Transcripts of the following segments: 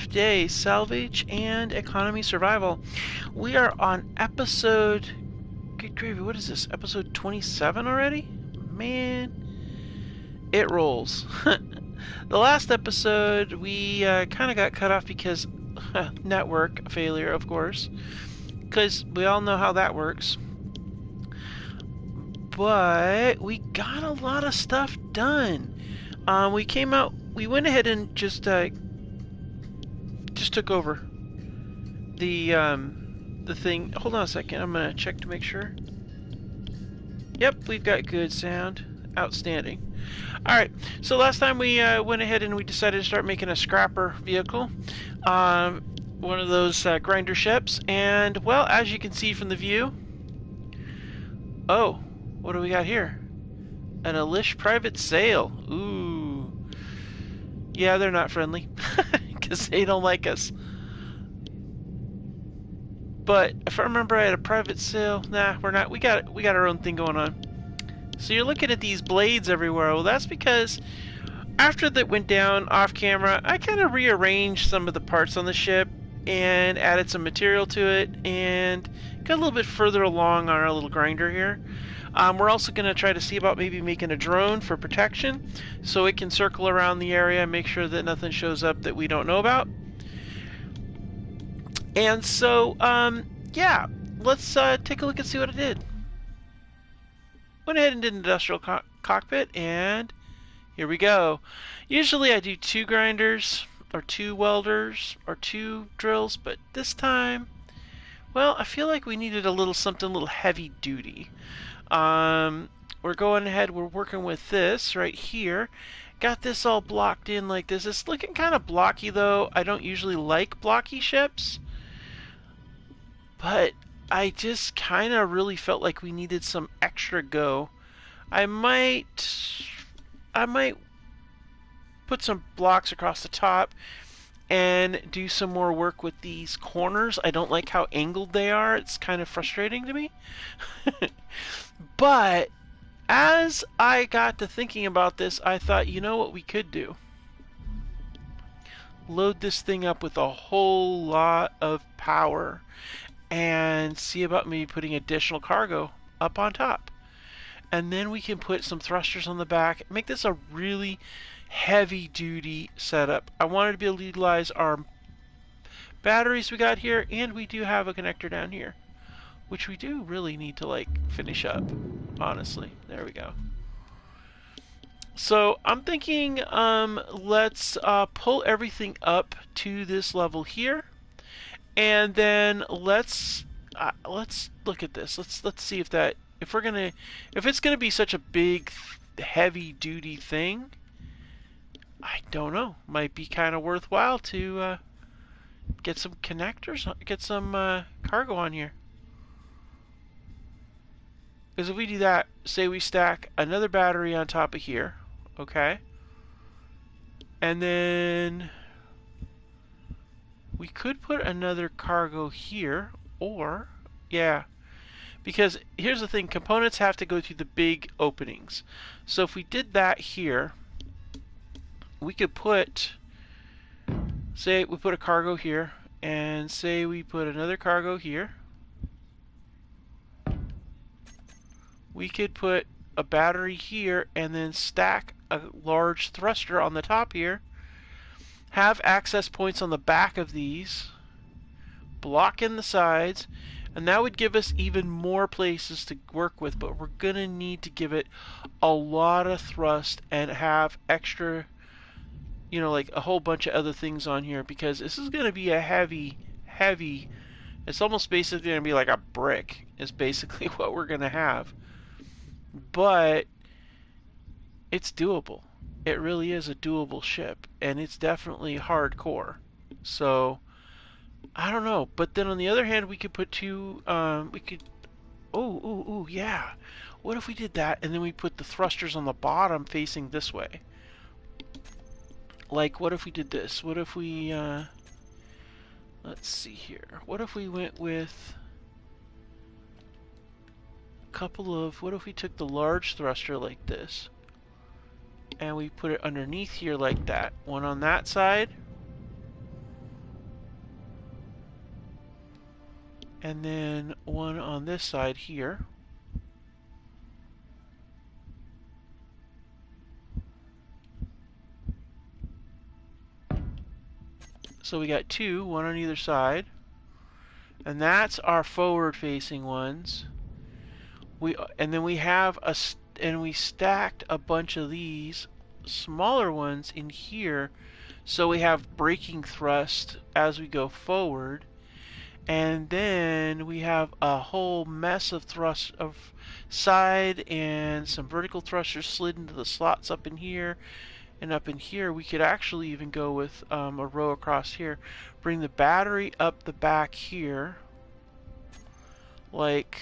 day, salvage and economy survival. We are on episode, good gravy, what is this, episode 27 already? Man, it rolls. The last episode we kind of got cut off because network failure, of course, because we all know how that works. But we got a lot of stuff done. We went ahead and just took over the thing. Hold on a second, I'm gonna check to make sure. Yep, we've got good sound. Outstanding. Alright, so last time we went ahead and we decided to start making a scrapper vehicle. One of those grinder ships, and well, as you can see from the view, oh, what do we got here? An Elish private sail. Ooh. Yeah, they're not friendly. Because they don't like us. But if I remember, I had a private sail. Nah, we're not. We got our own thing going on. So you're looking at these blades everywhere. Well, that's because after that went down off camera, I kind of rearranged some of the parts on the ship and added some material to it and got a little bit further along on our little grinder here. We're also going to try to see about maybe making a drone for protection so it can circle around the area and make sure that nothing shows up that we don't know about. And so, yeah, let's take a look and see what I did. Went ahead and did an industrial cockpit, and here we go. Usually I do 2 grinders, or 2 welders, or 2 drills, but this time, well, I feel like we needed a little something a little heavy duty. We're going ahead, we're working with this right here. Got this all blocked in like this. It's looking kind of blocky though. I don't usually like blocky ships, but I just kind of really felt like we needed some extra go. I might put some blocks across the top and do some more work with these corners. I don't like how angled they are. It's kind of frustrating to me. But as I got to thinking about this, I thought, you know what we could do? Load this thing up with a whole lot of power and see about maybe putting additional cargo up on top. And then we can put some thrusters on the back, make this a really heavy duty setup. I wanted to be able to utilize our batteries we got here, and we do have a connector down here, which we do really need to like finish up, honestly. There we go. So I'm thinking let's pull everything up to this level here, and then let's look at this. Let's see if it's gonna be such a big heavy duty thing. I don't know. Might be kind of worthwhile to get some connectors, get some cargo on here. Because if we do that, say we stack another battery on top of here, okay? And then we could put another cargo here, or, yeah. Because here's the thing, components have to go through the big openings. So if we did that here, we could put, say we put a cargo here, and say we put another cargo here. We could put a battery here and then stack a large thruster on the top here, have access points on the back of these, block in the sides, and that would give us even more places to work with, but we're gonna need to give it a lot of thrust and have extra, you know, like a whole bunch of other things on here, because this is gonna be a heavy, it's almost basically gonna be like a brick is basically what we're gonna have. But it's doable. It really is a doable ship, and it's definitely hardcore. So I don't know. But then on the other hand, we could put 2. We could. Oh, yeah. What if we did that, and then we put the thrusters on the bottom facing this way? Like, what if we did this? What if we? Let's see here. What if we went with what if we took the large thruster like this and we put it underneath here like that, one on that side and then one on this side here. So we got two, one on either side. And that's our forward-facing ones. And then we have we stacked a bunch of these smaller ones in here, so we have braking thrust as we go forward. And then we have a whole mess of thrust of side and some vertical thrusters slid into the slots up in here. And up in here, we could actually even go with a row across here. Bring the battery up the back here. Like,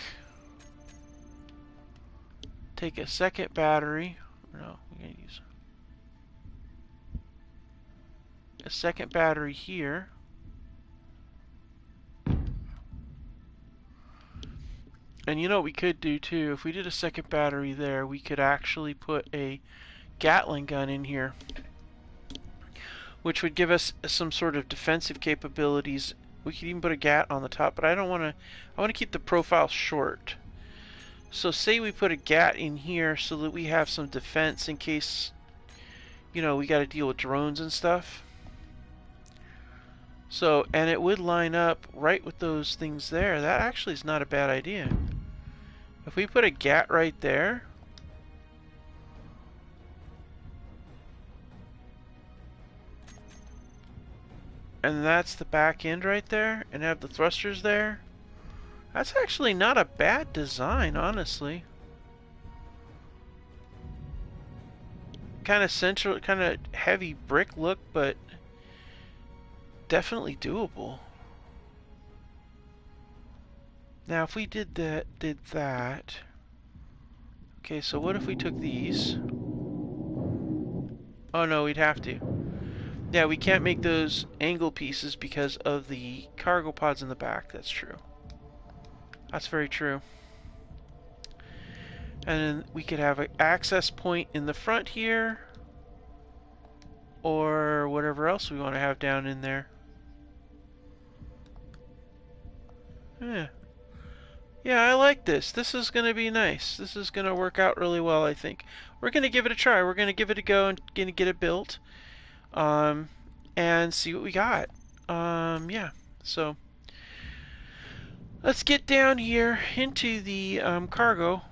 take a second battery. No, we're going to use a second battery here. And you know what we could do too? If we did a second battery there, we could actually put a Gatling gun in here, which would give us some sort of defensive capabilities. We could even put a Gat on the top, but I don't want to. I want to keep the profile short. So say we put a Gat in here so that we have some defense in case, you know, we got to deal with drones and stuff. So, and it would line up right with those things there. That actually is not a bad idea. If we put a Gat right there, and that's the back end right there, and have the thrusters there, that's actually not a bad design, honestly. Kind of central, kind of heavy brick look, but definitely doable. Now, if we did that. Okay, so what if we took these? Oh no, we'd have to. Yeah, we can't make those angle pieces because of the cargo pods in the back. That's true. That's very true. And then we could have an access point in the front here, or whatever else we want to have down in there. Yeah. Yeah, I like this. This is going to be nice. This is going to work out really well, I think. We're going to give it a try. We're going to give it a go and going to get it built. And see what we got. Yeah. So, let's get down here into the cargo.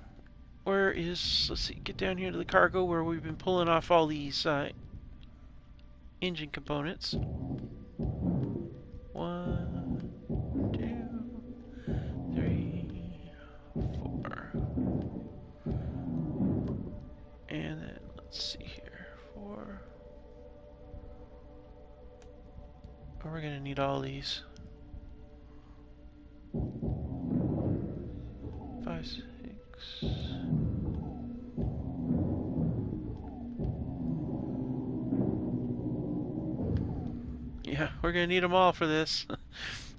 Let's see, get down here to the cargo where we've been pulling off all these engine components. 1, 2, 3, 4. And then let's see here. 4. Oh, we're gonna need all these. 5, 6. Yeah, we're gonna need them all for this.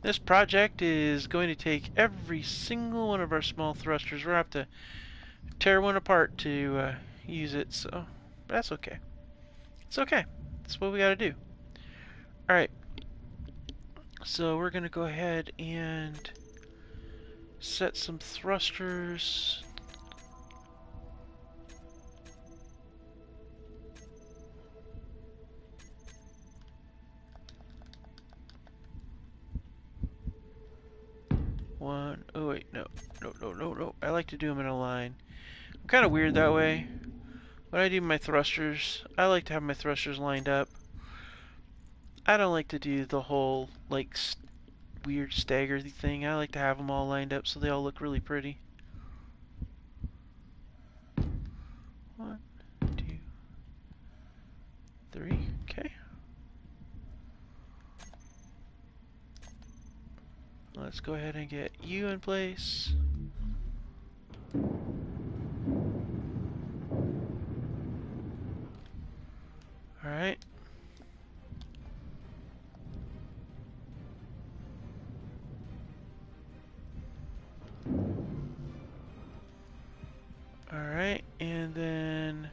This project is going to take every single one of our small thrusters. We're gonna have to tear one apart to use it, so that's okay. It's okay. That's what we gotta do. Alright. So we're gonna go ahead and set some thrusters. One. Oh wait, no. No. I like to do them in a line. I'm kind of weird that way. When I do my thrusters, I like to have my thrusters lined up. I don't like to do the whole, like, weird stagger thing. I like to have them all lined up so they all look really pretty. 1, 2, 3. Okay. Let's go ahead and get you in place. Alright. Alright, and then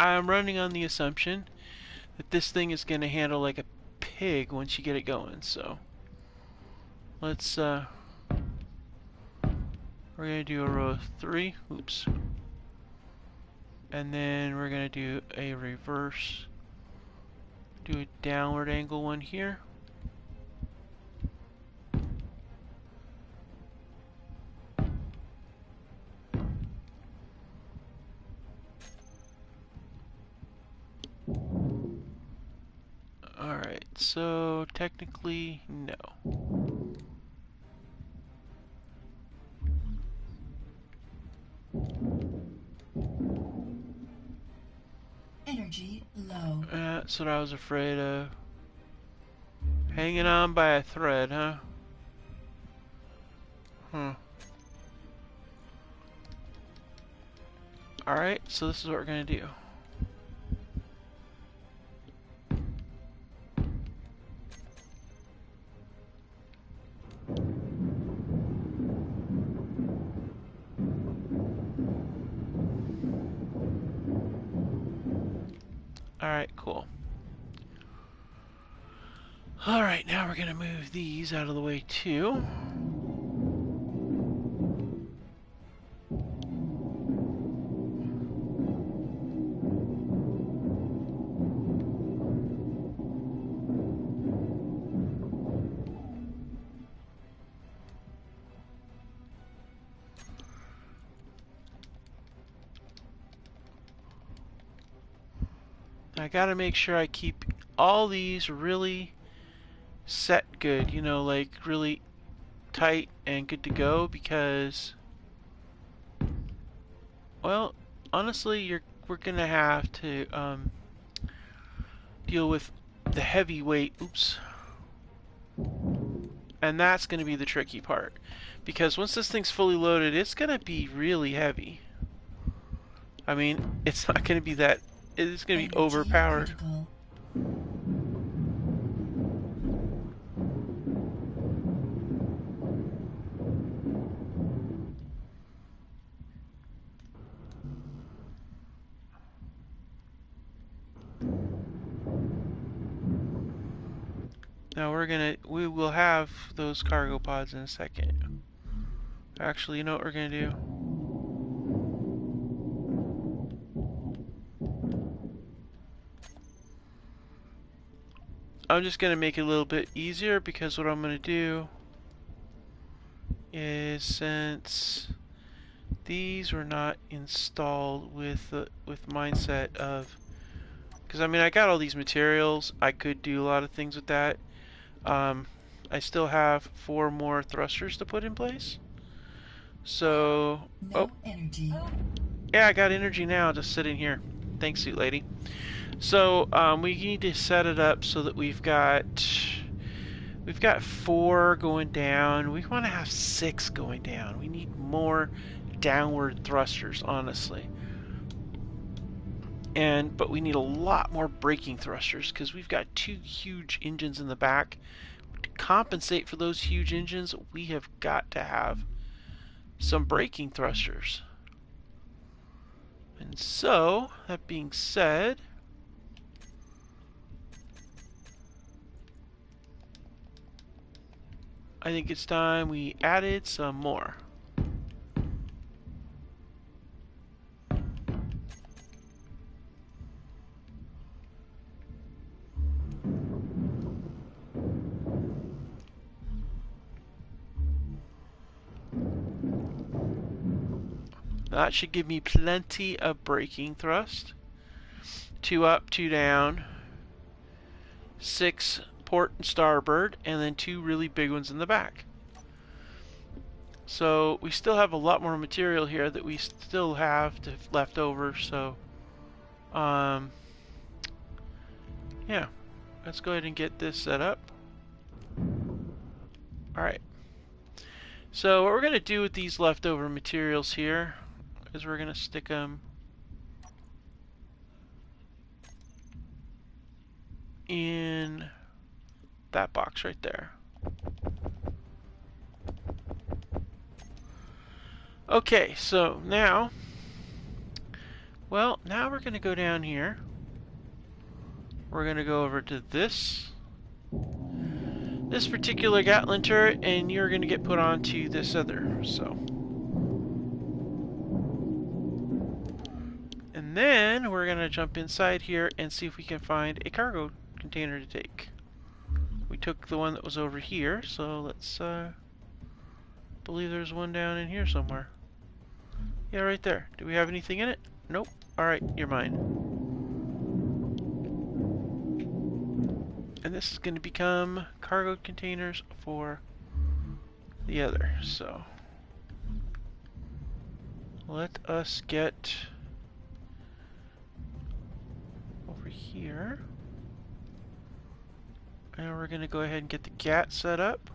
I'm running on the assumption that this thing is going to handle like a pig once you get it going. So let's we're going to do a row of 3. Oops. And then we're going to do a reverse, do a downward angle one here. Alright, so technically, no. Energy low. That's what I was afraid of. Hanging on by a thread, huh? Alright, so this is what we're going to do. Alright, cool. Alright, now we're going to move these out of the way too. I gotta make sure I keep all these really set good, you know, like really tight and good to go, because, well, honestly, we're gonna have to deal with the heavy weight, oops, and that's gonna be the tricky part, because once this thing's fully loaded, it's gonna be really heavy. I mean, it's not gonna be that, it's gonna be overpowered. Critical. Now we will have those cargo pods in a second. Actually, you know what we're gonna do? I'm just gonna make it a little bit easier, because what I'm gonna do is, since these were not installed with mindset of, because I mean I got all these materials, I could do a lot of things with that. I still have 4 more thrusters to put in place. So, No energy. Yeah, I got energy now just sitting here. Thanks, suit lady. So we need to set it up so that we've got 4 going down. We want to have 6 going down. We need more downward thrusters, honestly. But we need a lot more braking thrusters, because we've got 2 huge engines in the back. To compensate for those huge engines, we have got to have some braking thrusters. And so, that being said, I think it's time we added some more. That should give me plenty of braking thrust. 2 up, 2 down, 6 port and starboard, and then 2 really big ones in the back. So we still have a lot more material here that we still have left over. So, yeah, let's go ahead and get this set up. All right. So what we're gonna do with these leftover materials here is we're gonna stick them in that box right there. Okay, so now Well, now we're going to go down here. We're going to go over to this particular Gatling turret, and you're going to get put onto this other. So, and then we're going to jump inside here and see if we can find a cargo container to take. We took the one that was over here, so let's believe there's one down in here somewhere. Yeah, right there. Do we have anything in it? Nope. Alright, you're mine. And this is going to become cargo containers for the other. So let us get over here. And we're going to go ahead and get the GAT set up.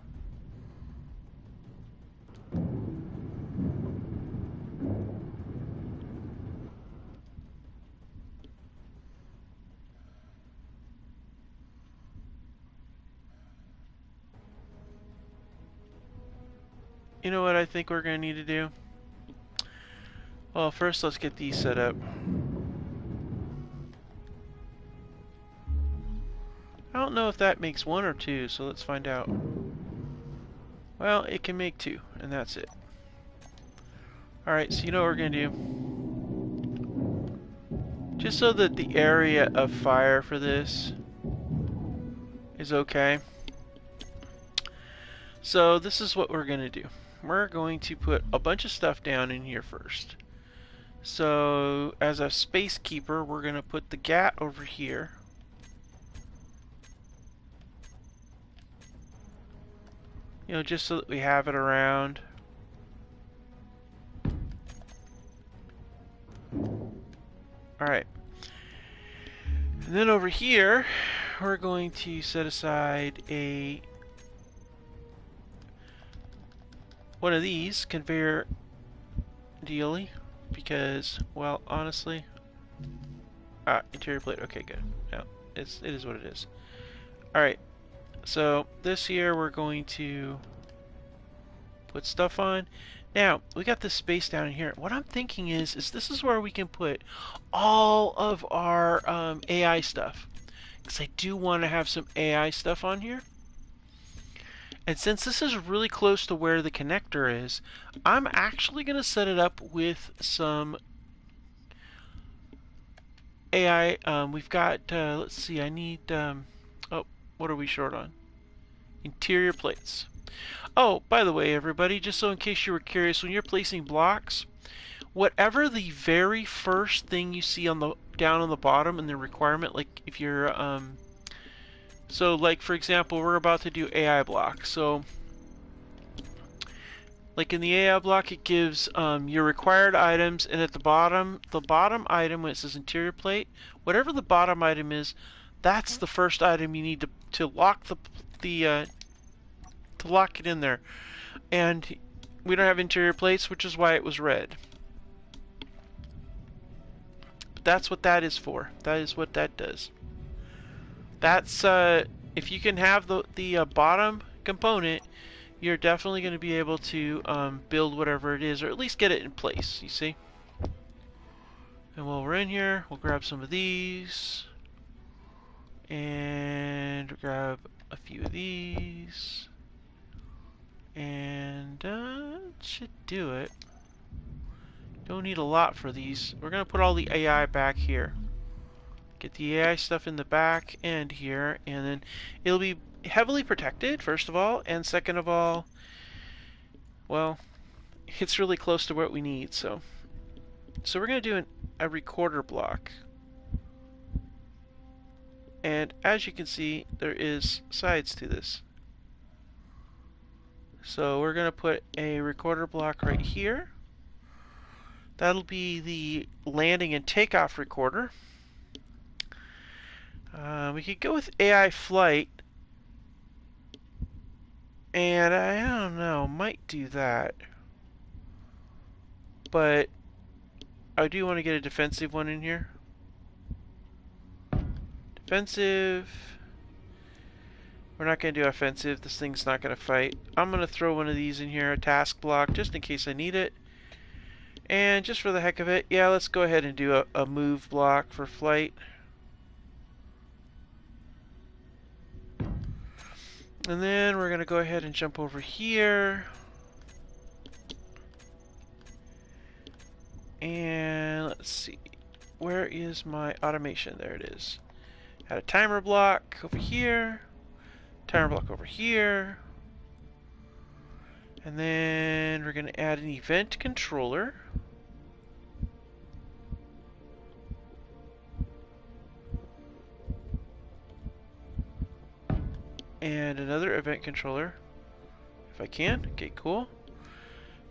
You know what I think we're going to need to do? Well, first let's get these set up. I don't know if that makes one or two, so let's find out. Well, it can make two, and that's it. Alright, so you know what we're going to do? Just so that the area of fire for this is okay. So this is what we're going to do. We're going to put a bunch of stuff down in here first. So as a space keeper, we're going to put the GAT over here. You know, just so that we have it around. Alright. And then over here, we're going to set aside one of these conveyor dealy, because, well, honestly, interior plate. Okay, good. Yeah, it is what it is. All right, so this here we're going to put stuff on. Now we got this space down in here. What I'm thinking is this is where we can put all of our AI stuff, because I do want to have some AI stuff on here. And since this is really close to where the connector is, I'm actually going to set it up with some AI. We've got, let's see, I need, oh, what are we short on? Interior plates. Oh, by the way, everybody, just so in case you were curious, when you're placing blocks, whatever the very first thing you see on the down on the bottom in the requirement, like if you're, so, like, for example, we're about to do AI block. So, like in the AI block, it gives your required items, and at the bottom item, when it says interior plate, whatever the bottom item is, that's the first item you need to lock to lock it in there. And we don't have interior plates, which is why it was red. But that's what that is for. That is what that does. That's if you can have the bottom component, you're definitely going to be able to build whatever it is, or at least get it in place. You see. And while we're in here, we'll grab some of these, and grab a few of these, and should do it. Don't need a lot for these. We're going to put all the AI back here. Get the AI stuff in the back end here, and then it'll be heavily protected, first of all, and second of all, well, it's really close to what we need. So we're going to do a recorder block, and as you can see, there is sides to this. So we're going to put a recorder block right here. That'll be the landing and takeoff recorder. We could go with AI flight, and I don't know, might do that, but I do want to get a defensive one in here. Defensive. We're not going to do offensive. This thing's not going to fight. I'm going to throw one of these in here, a task block, just in case I need it. And just for the heck of it, yeah, let's go ahead and do a move block for flight. And then we're going to go ahead and jump over here. And let's see. Where is my automation? There it is. Add a timer block over here. Timer block over here. And then we're going to add an event controller. And another event controller, if I can. Okay, cool.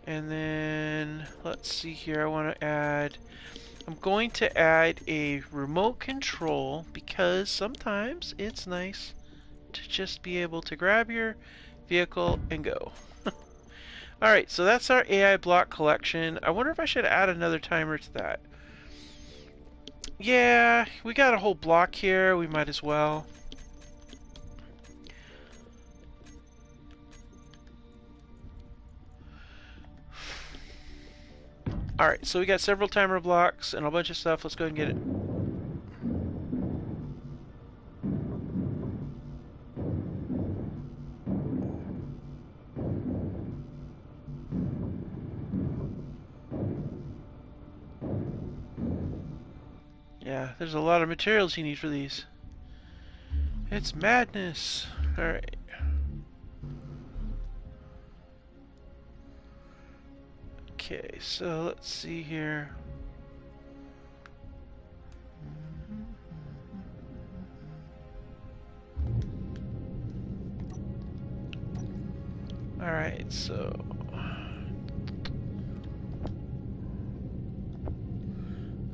And then let's see here. I'm going to add a remote control because sometimes it's nice to just be able to grab your vehicle and go. Alright, so that's our AI block collection. I wonder if I should add another timer to that. Yeah, we got a whole block here. We might as well. Alright, so we got several timer blocks and a bunch of stuff. Let's go ahead and get it. Yeah, there's a lot of materials you need for these. It's madness. Alright. Okay, so let's see here. Alright, so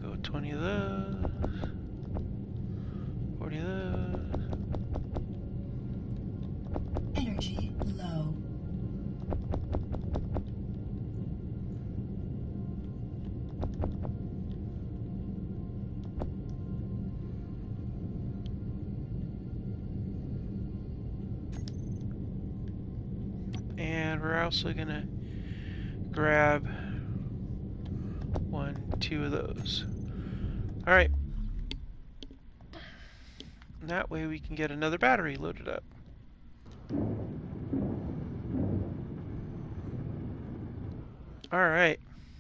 go 20 of those, 40 of those. Energy low. And we're also gonna grab 1, 2 of those. Alright. That way we can get another battery loaded up. Alright.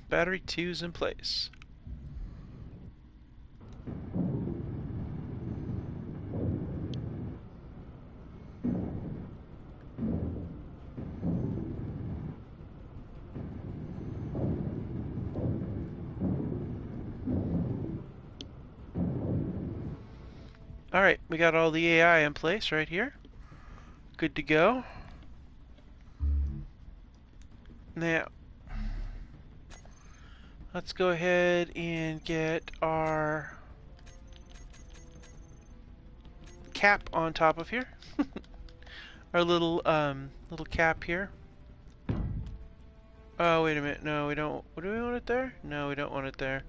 Battery 2 is in place. Alright, we got all the AI in place right here. Good to go. Now, let's go ahead and get our cap on top of here. Our little cap here. Oh, wait a minute. No, we don't. Do we want it there? No, we don't want it there.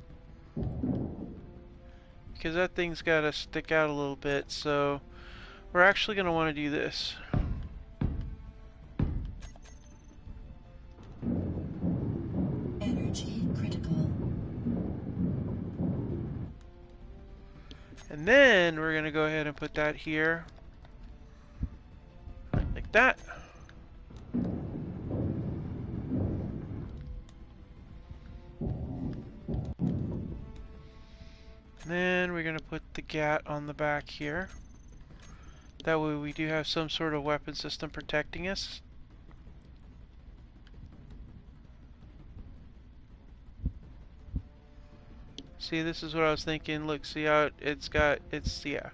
Because that thing's got to stick out a little bit, so we're actually going to want to do this. Energy critical. And then we're going to go ahead and put that here. Like that. Then we're going to put the GAT on the back here. That way we do have some sort of weapon system protecting us. See, this is what I was thinking. Look, see how yeah.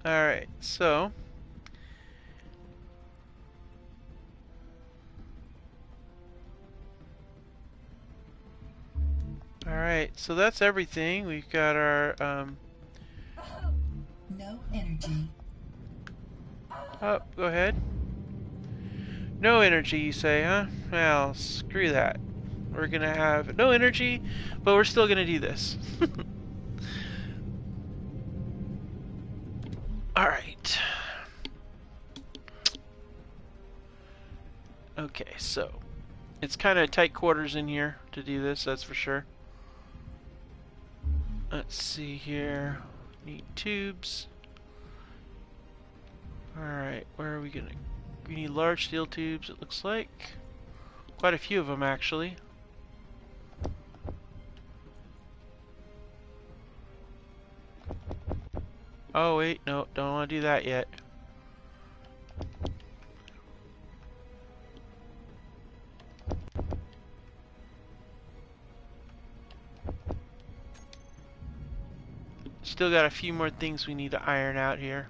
Alright, so alright, so that's everything. We've got our No energy. oh, go ahead. No energy, you say, huh? Well, screw that. We're gonna have no energy, but we're still gonna do this. Alright. Okay, so it's kind of tight quarters in here to do this, that's for sure. Let's see here. Need tubes. Alright, where are we gonna... We need large steel tubes, it looks like. Quite a few of them, actually. Oh, wait, no, don't want to do that yet. Still got a few more things we need to iron out here.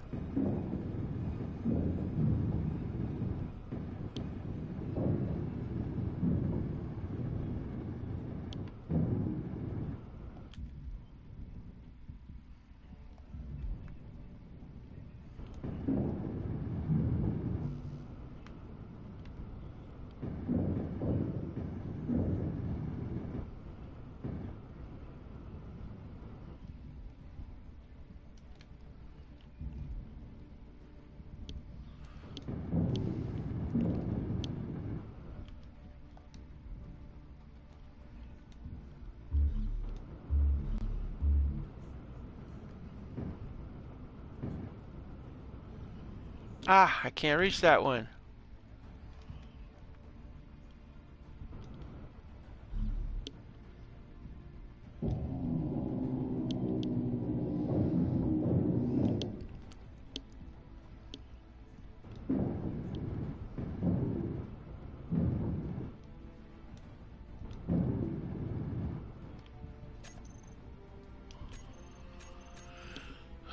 Ah, I can't reach that one.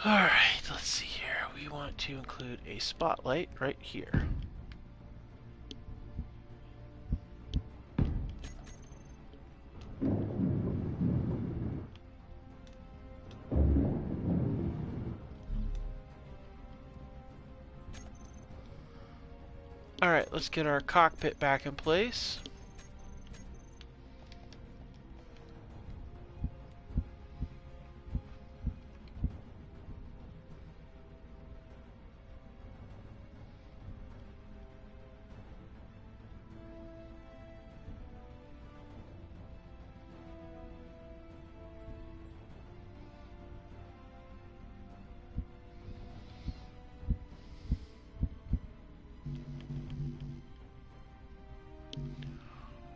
Alright, let's see here. We want to include a spotlight right here. Alright, let's get our cockpit back in place.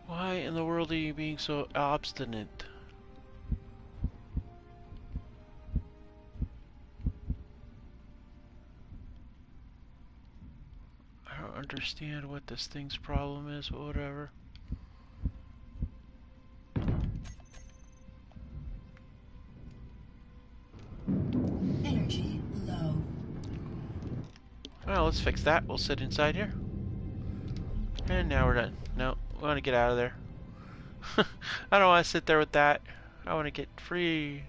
Why in the world are you being so obstinate? I don't understand what this thing's problem is, but whatever. Energy low. Well, let's fix that. We'll sit inside here. And now we're done. No, we want to get out of there. I don't want to sit there with that. I want to get free.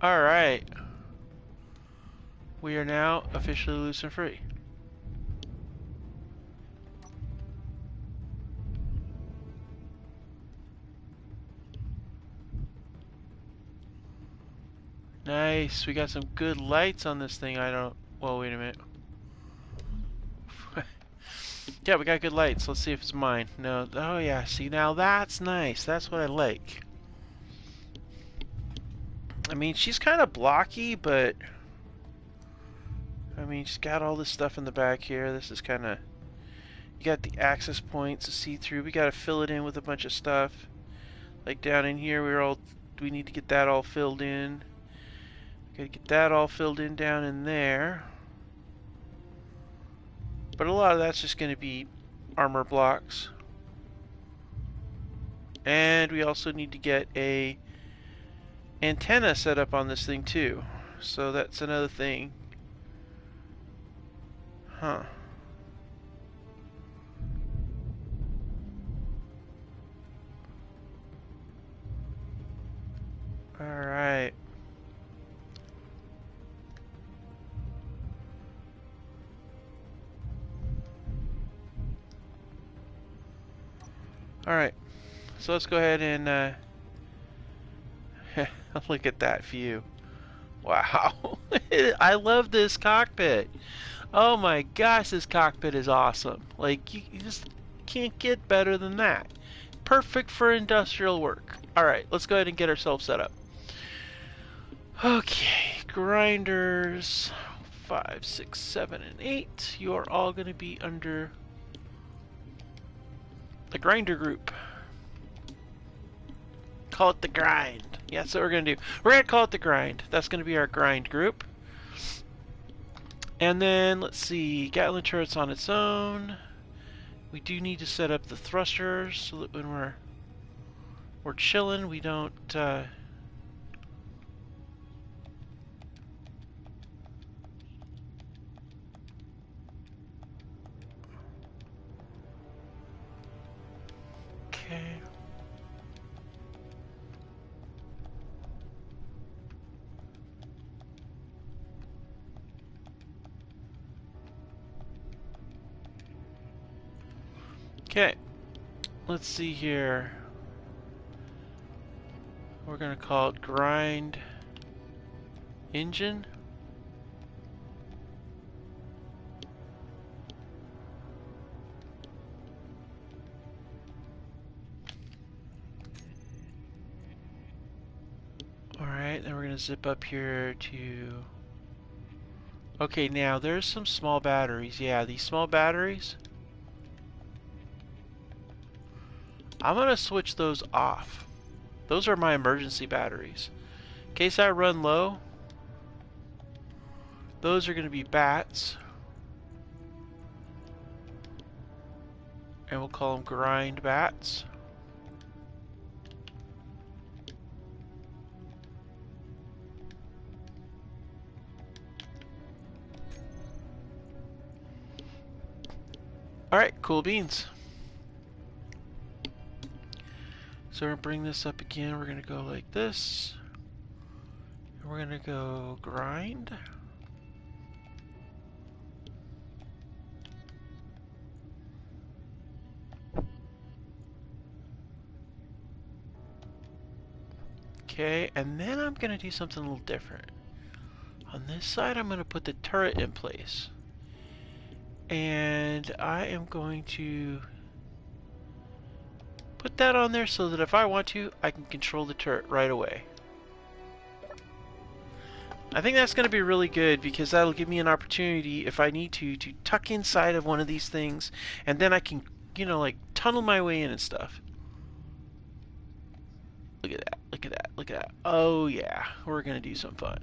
Alright. We are now officially loose and free. Nice. We got some good lights on this thing. Well, wait a minute. Yeah, we got good lights. Let's see if it's mine. No. Oh, yeah. See, now that's nice. That's what I like. I mean, she's kind of blocky, but... I mean, she's got all this stuff in the back here. This is kind of... You got the access points to see through. We got to fill it in with a bunch of stuff. Like down in here, we need to get that all filled in. Gotta get that all filled in down in there. But a lot of that's just going to be armor blocks. And we also need to get a antenna set up on this thing too. So that's another thing. Huh. Alright. Alright, so let's go ahead and look at that view. Wow. I love this cockpit. Oh my gosh, this cockpit is awesome. Like, you just can't get better than that. Perfect for industrial work. Alright, let's go ahead and get ourselves set up. Okay, grinders 5, 6, 7, and 8. You are all going to be under the grinder group. Call it the grind. Yeah, that's what we're going to do. We're going to call it the grind. That's going to be our grind group. And then, let's see, Gatling turret's on its own. We do need to set up the thrusters so that when we're chilling, we don't... Okay. Okay. Let's see here. We're going to call it grind engine. Alright, then we're going to zip up here to... Okay, now there's some small batteries. Yeah, these small batteries. I'm going to switch those off. Those are my emergency batteries. In case I run low, those are going to be bats. And we'll call them grind bats. Alright, cool beans. So we're going to bring this up again. We're going to go like this. And we're going to go grind. Okay, and then I'm going to do something a little different. On this side, I'm going to put the turret in place. And I am going to put that on there so that if I want to, I can control the turret right away. I think that's going to be really good because that'll give me an opportunity, if I need to tuck inside of one of these things, and then I can, you know, like tunnel my way in and stuff. Look at that, look at that, look at that. Oh yeah, we're going to do some fun.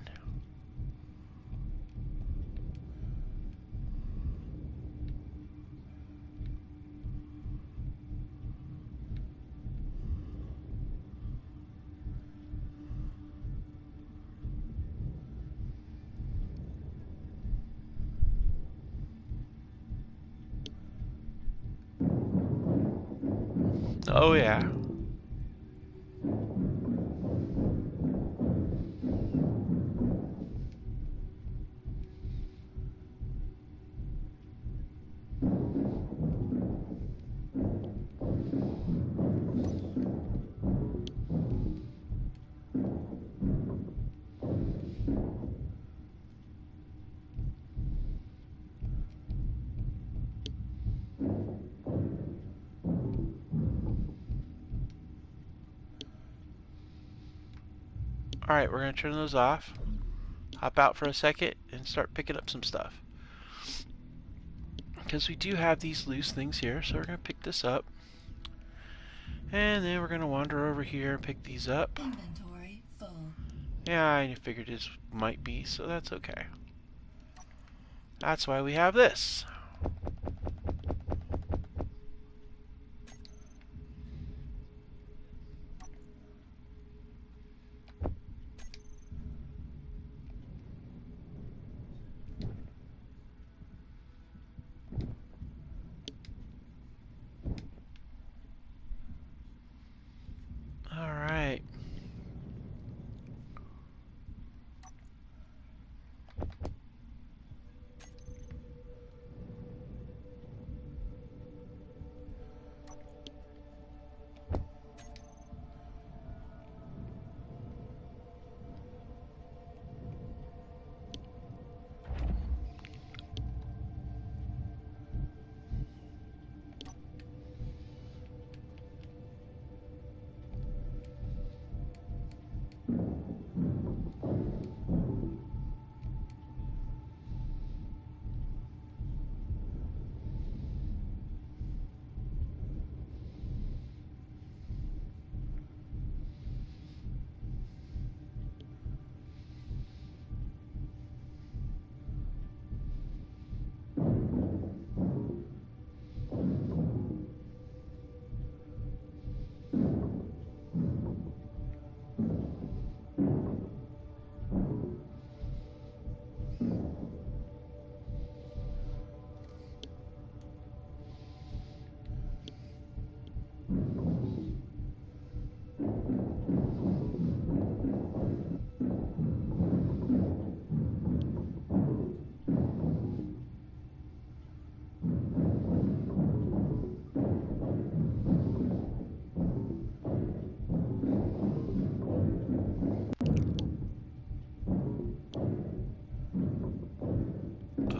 Oh yeah. Alright, we're going to turn those off. Hop out for a second and start picking up some stuff. Because we do have these loose things here, so we're going to pick this up. And then we're going to wander over here and pick these up. Inventory full. Yeah, I figured it might be, so that's okay. That's why we have this. Alright.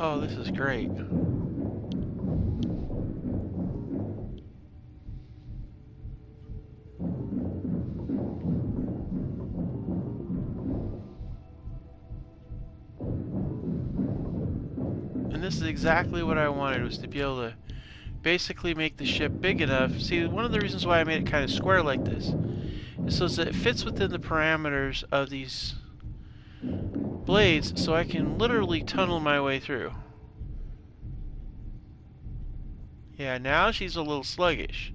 Oh, this is great. And this is exactly what I wanted, was to be able to basically make the ship big enough. See, one of the reasons why I made it kind of square like this is so that it fits within the parameters of these blades, so I can literally tunnel my way through. Yeah, now she's a little sluggish.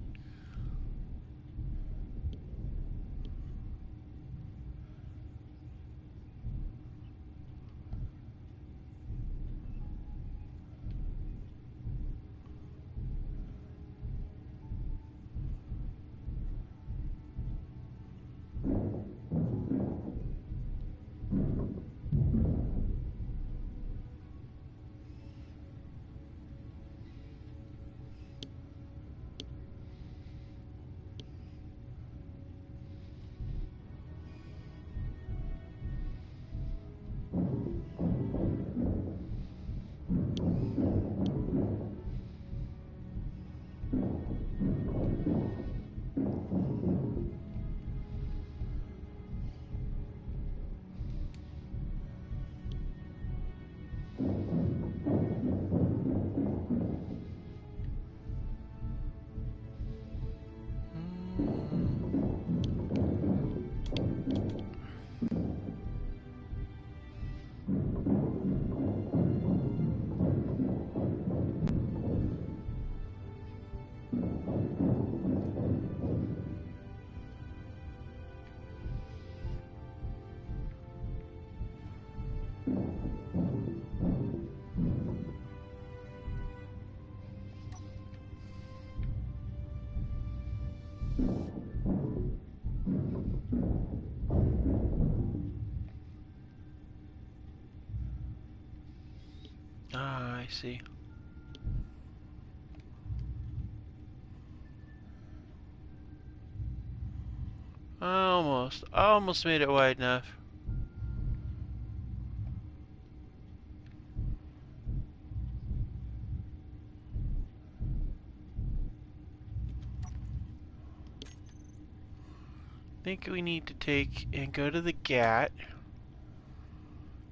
Ah, I see. Almost made it wide enough. I think we need to take and go to the GAT,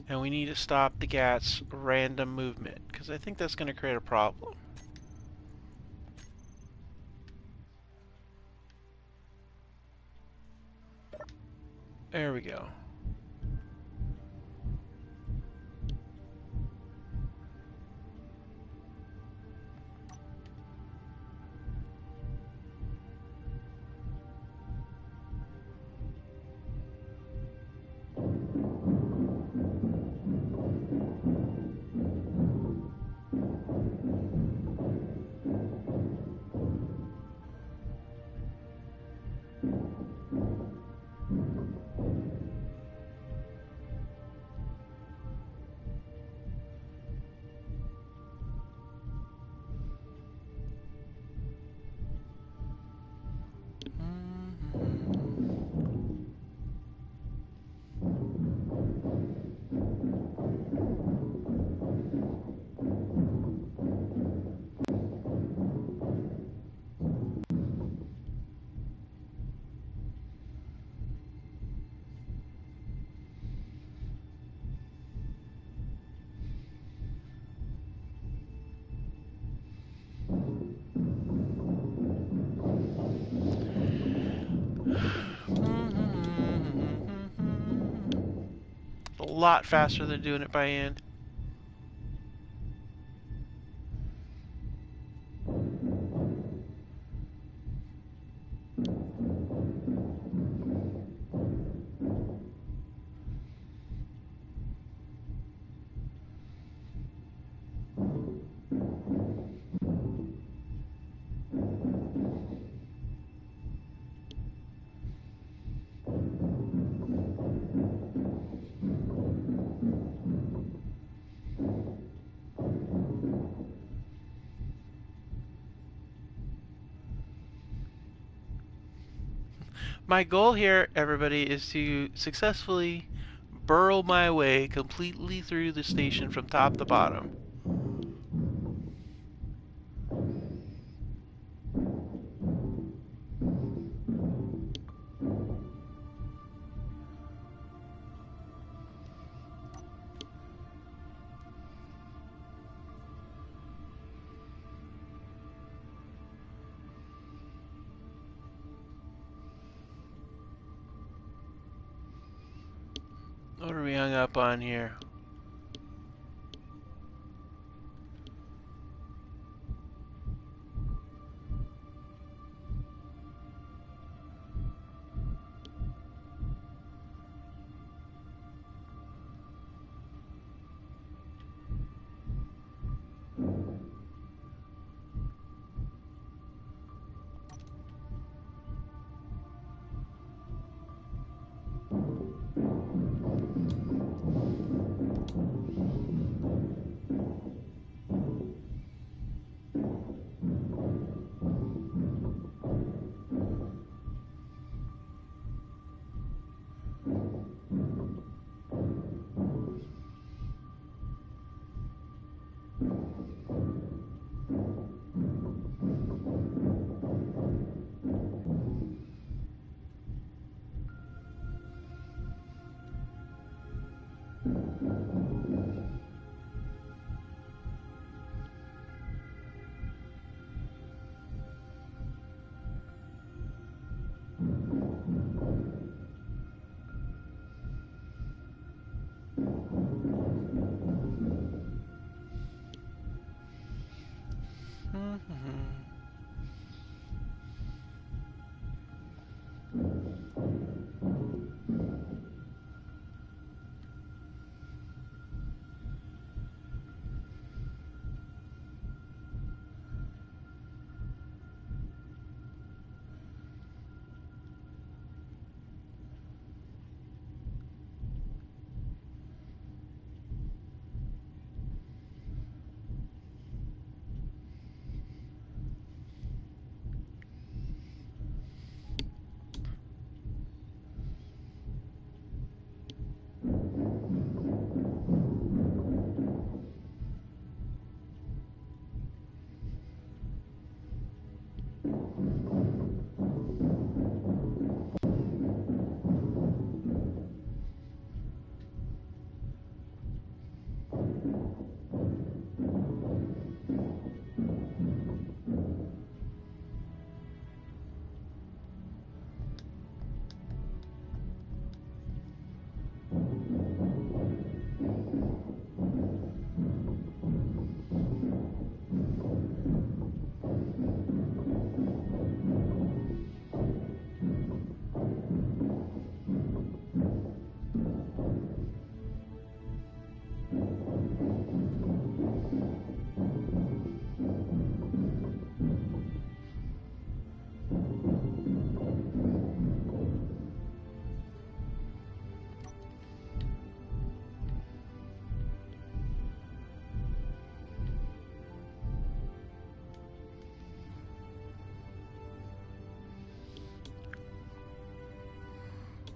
and we need to stop the GAT's random movement, because I think that's going to create a problem. There we go. A lot faster than doing it by hand. My goal here, everybody, is to successfully burrow my way completely through the station from top to bottom. What are we hung up on here?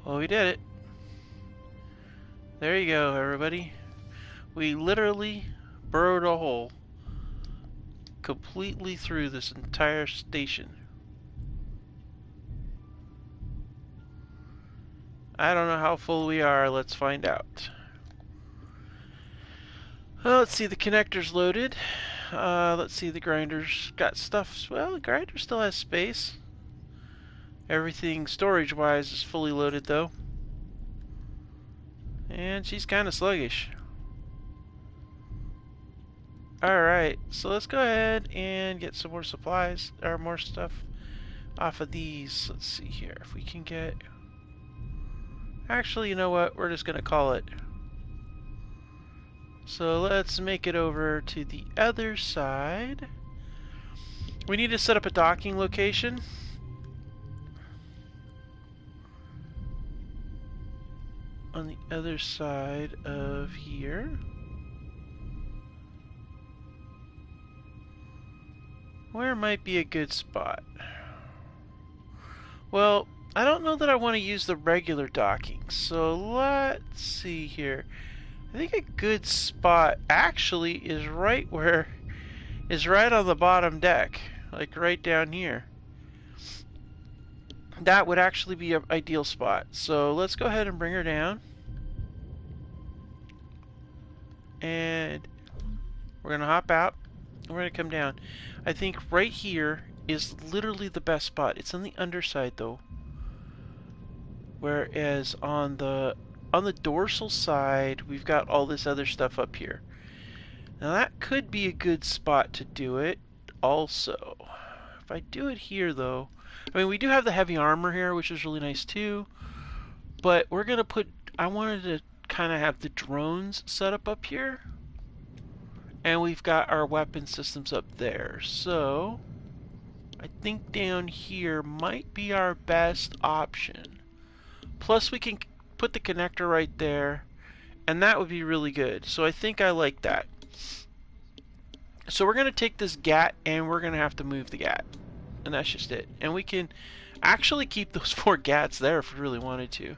Well, we did it. There you go, everybody. We literally burrowed a hole completely through this entire station. I don't know how full we are. Let's find out. Well, let's see, the connector's loaded. Let's see, the grinder's got stuff. Well, the grinder still has space. Everything storage-wise is fully loaded, though. And she's kind of sluggish. Alright, so let's go ahead and get some more supplies, or more stuff off of these. Let's see here, if we can get... Actually, you know what? We're just going to call it. So let's make it over to the other side. We need to set up a docking location. On the other side of here. Where might be a good spot? Well, I don't know that I want to use the regular docking, so let's see here. I think a good spot actually is right on the bottom deck, like right down here. That would actually be an ideal spot. So let's go ahead and bring her down. And we're going to hop out. And we're going to come down. I think right here is literally the best spot. It's on the underside though. Whereas on the on the dorsal side, we've got all this other stuff up here. Now that could be a good spot to do it also. If I do it here though, I mean we do have the heavy armor here, which is really nice too, but we're gonna put, I wanted to kind of have the drones set up here, and we've got our weapon systems up there. So I think down here might be our best option. Plus we can put the connector right there, and that would be really good. So I think I like that. So we're going to take this GAT and we're going to have to move the GAT. And that's just it. And we can actually keep those 4 GATs there if we really wanted to.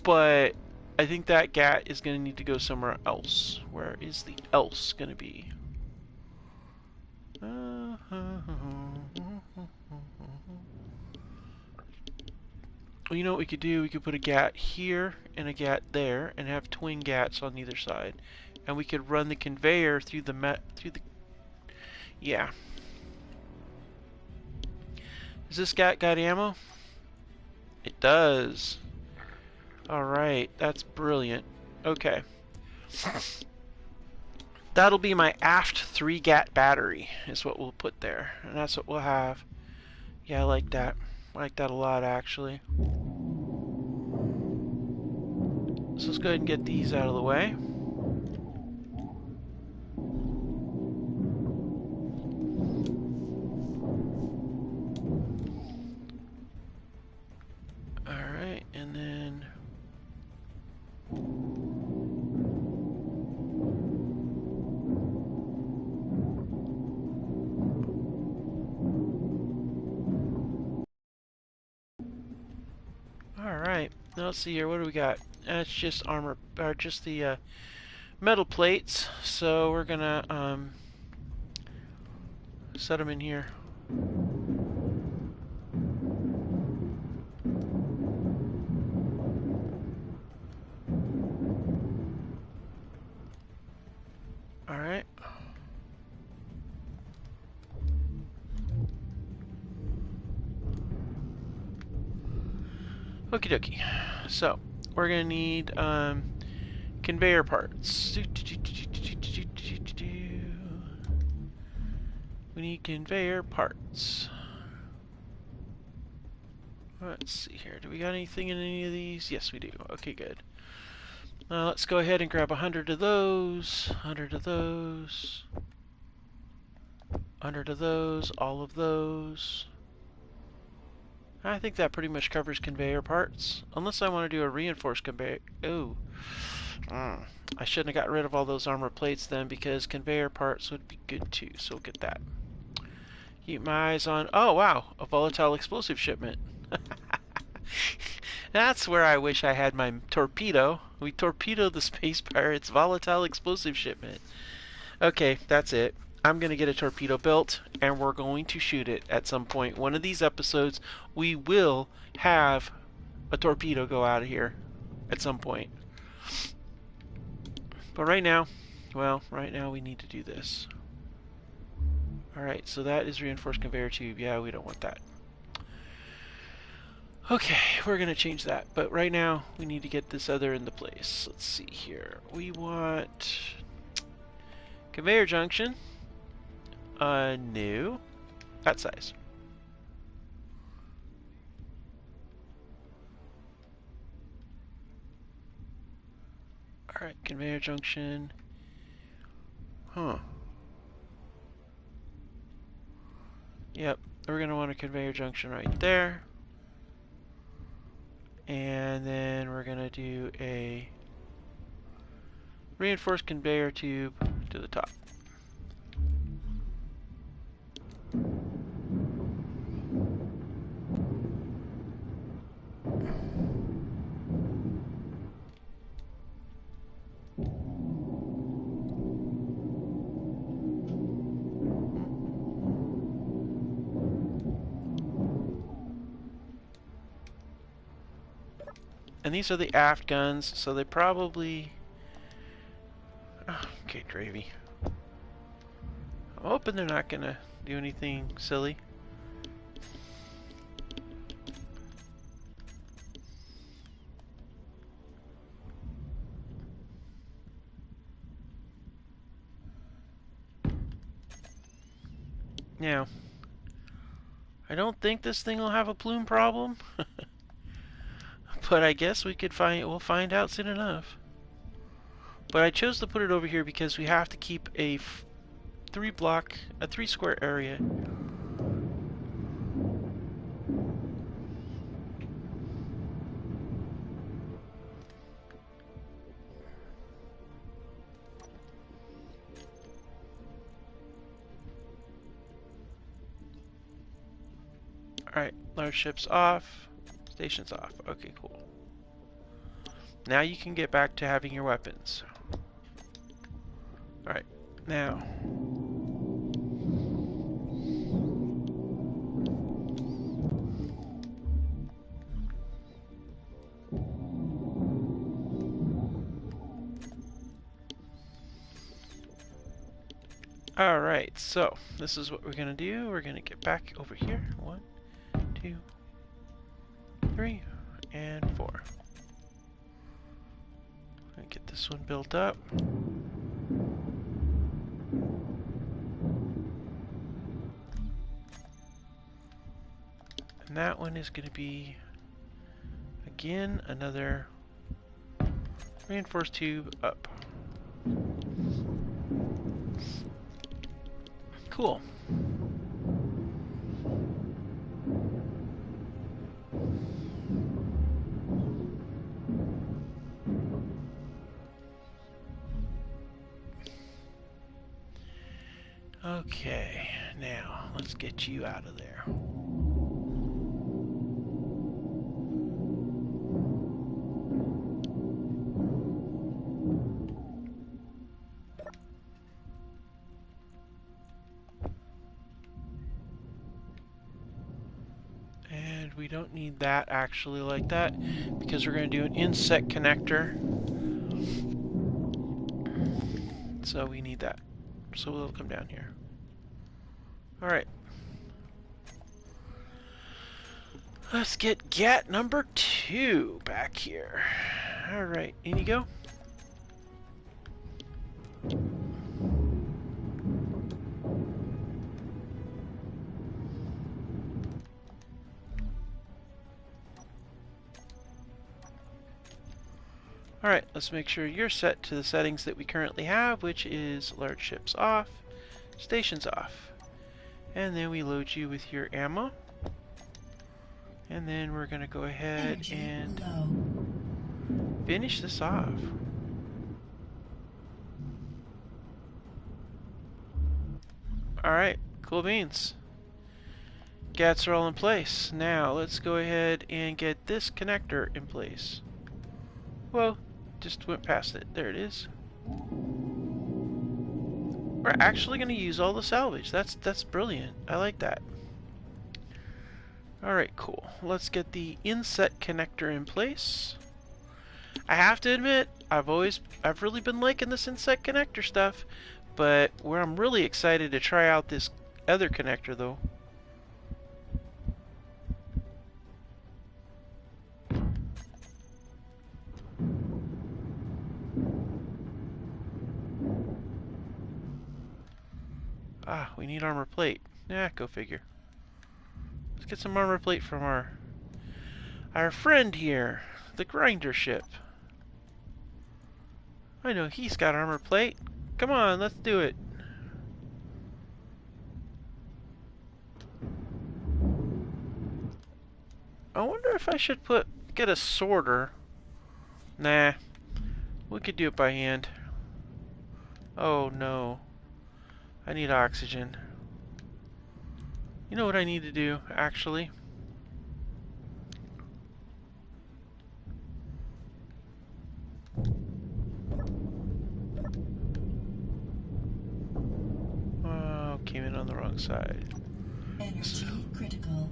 But I think that GAT is going to need to go somewhere else. Where is the else going to be? Well, you know what we could do? We could put a GAT here and a GAT there and have twin GATs on either side. And we could run the conveyor through the yeah. Does this GAT got ammo? It does. Alright, that's brilliant. Okay. That'll be my aft 3 GAT battery is what we'll put there. And that's what we'll have. Yeah, I like that. I like that a lot actually. So let's go ahead and get these out of the way. Alright, and then alright, now let's see here, what do we got? That's just armor, or just the metal plates, so we're gonna set them in here. Alright. Okie dokie. So, we're gonna need conveyor parts. We need conveyor parts. Let's see here. Do we got anything in any of these? Yes, we do. Okay, good. Let's go ahead and grab 100 of those, 100 of those, 100 of those, all of those. I think that pretty much covers conveyor parts. Unless I want to do a reinforced conveyor. Oh. I shouldn't have got rid of all those armor plates then, because conveyor parts would be good too. So we'll get that. Keep my eyes on... Oh, wow. A volatile explosive shipment. That's where I wish I had my torpedo. We torpedoed the space pirates' volatile explosive shipment. Okay, that's it. I'm going to get a torpedo built, and we're going to shoot it at some point. One of these episodes, we will have a torpedo go out of here at some point. But right now, well, right now we need to do this. Alright, so that is reinforced conveyor tube. Yeah, we don't want that. Okay, we're going to change that. But right now, we need to get this other into place. Let's see here. We want conveyor junction. New. That size. Alright, conveyor junction. Huh. Yep, we're going to want a conveyor junction right there. And then we're going to do a reinforced conveyor tube to the top. And these are the aft guns, so they probably... Oh, okay, gravy. I'm hoping they're not gonna do anything silly. Now, I don't think this thing will have a plume problem, but I guess we'll find out soon enough. But I chose to put it over here because we have to keep a 3 square area. Alright, large ships off, stations off. Okay, cool. Now you can get back to having your weapons. Alright, now. Alright, so this is what we're going to do. We're going to get back over here. 1, 2, 3, and 4. Gonna get this one built up. And that one is going to be, again, another reinforced tube up. Cool. Okay, now let's get you out of there. And we don't need that actually like that because we're going to do an inset connector. So we need that. So it'll come down here. Alright. Let's get GAT number 2 back here. Alright, in you go. Alright, let's make sure you're set to the settings that we currently have, which is large ships off, stations off. And then we load you with your ammo. And then we're going to go ahead and finish this off. Alright, cool beans. GATs are all in place. Now let's go ahead and get this connector in place. Whoa, just went past it. There it is. We're actually going to use all the salvage. That's brilliant. I like that. Alright, cool. Let's get the inset connector in place. I have to admit, I've really been liking this inset connector stuff, but where I'm really excited to try out this other connector though. Ah, we need armor plate. Yeah, go figure. Let's get some armor plate from our friend here, the grinder ship. I know he's got armor plate. Come on, let's do it. I wonder if I should get a sorter. Nah, we could do it by hand. Oh no. I need oxygen. You know what I need to do, actually? Oh, came in on the wrong side. Energy critical.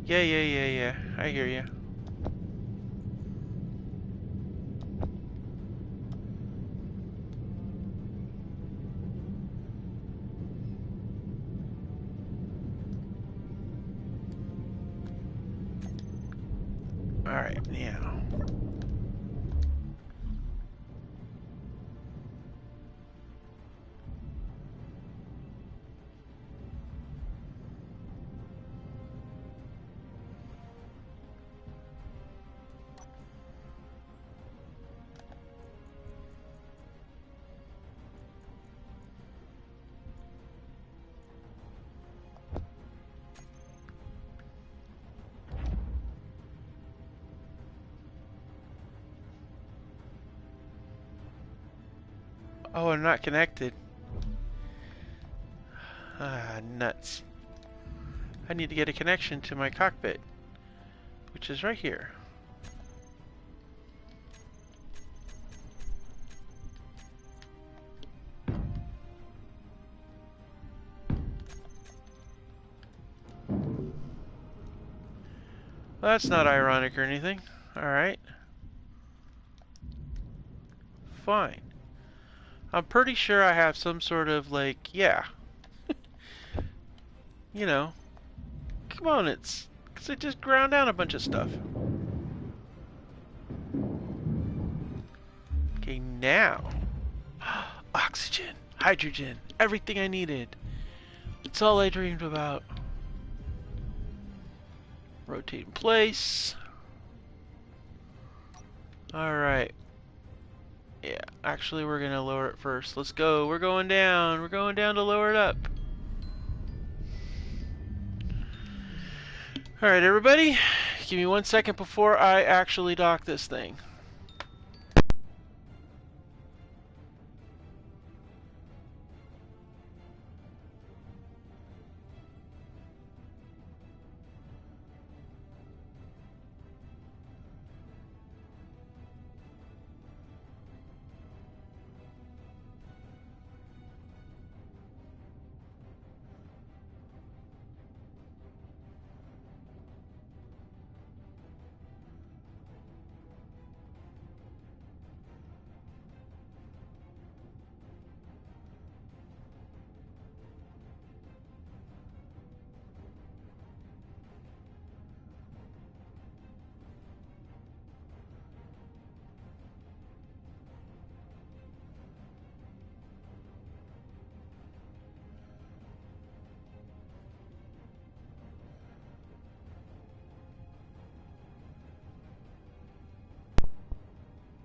Yeah. I hear you. Alright, now. Oh, I'm not connected. Ah, nuts. I need to get a connection to my cockpit, which is right here. Well, that's not ironic or anything. Alright. Fine. I'm pretty sure I have some sort of, like, yeah. You know. Come on, it's... because it just ground down a bunch of stuff. Okay, now. Oxygen, hydrogen, everything I needed. It's all I dreamed about. Rotate in place. Alright. Yeah, actually we're gonna lower it first. Let's go. We're going down. We're going down to lower it up. Alright, everybody. Give me 1 second before I actually dock this thing.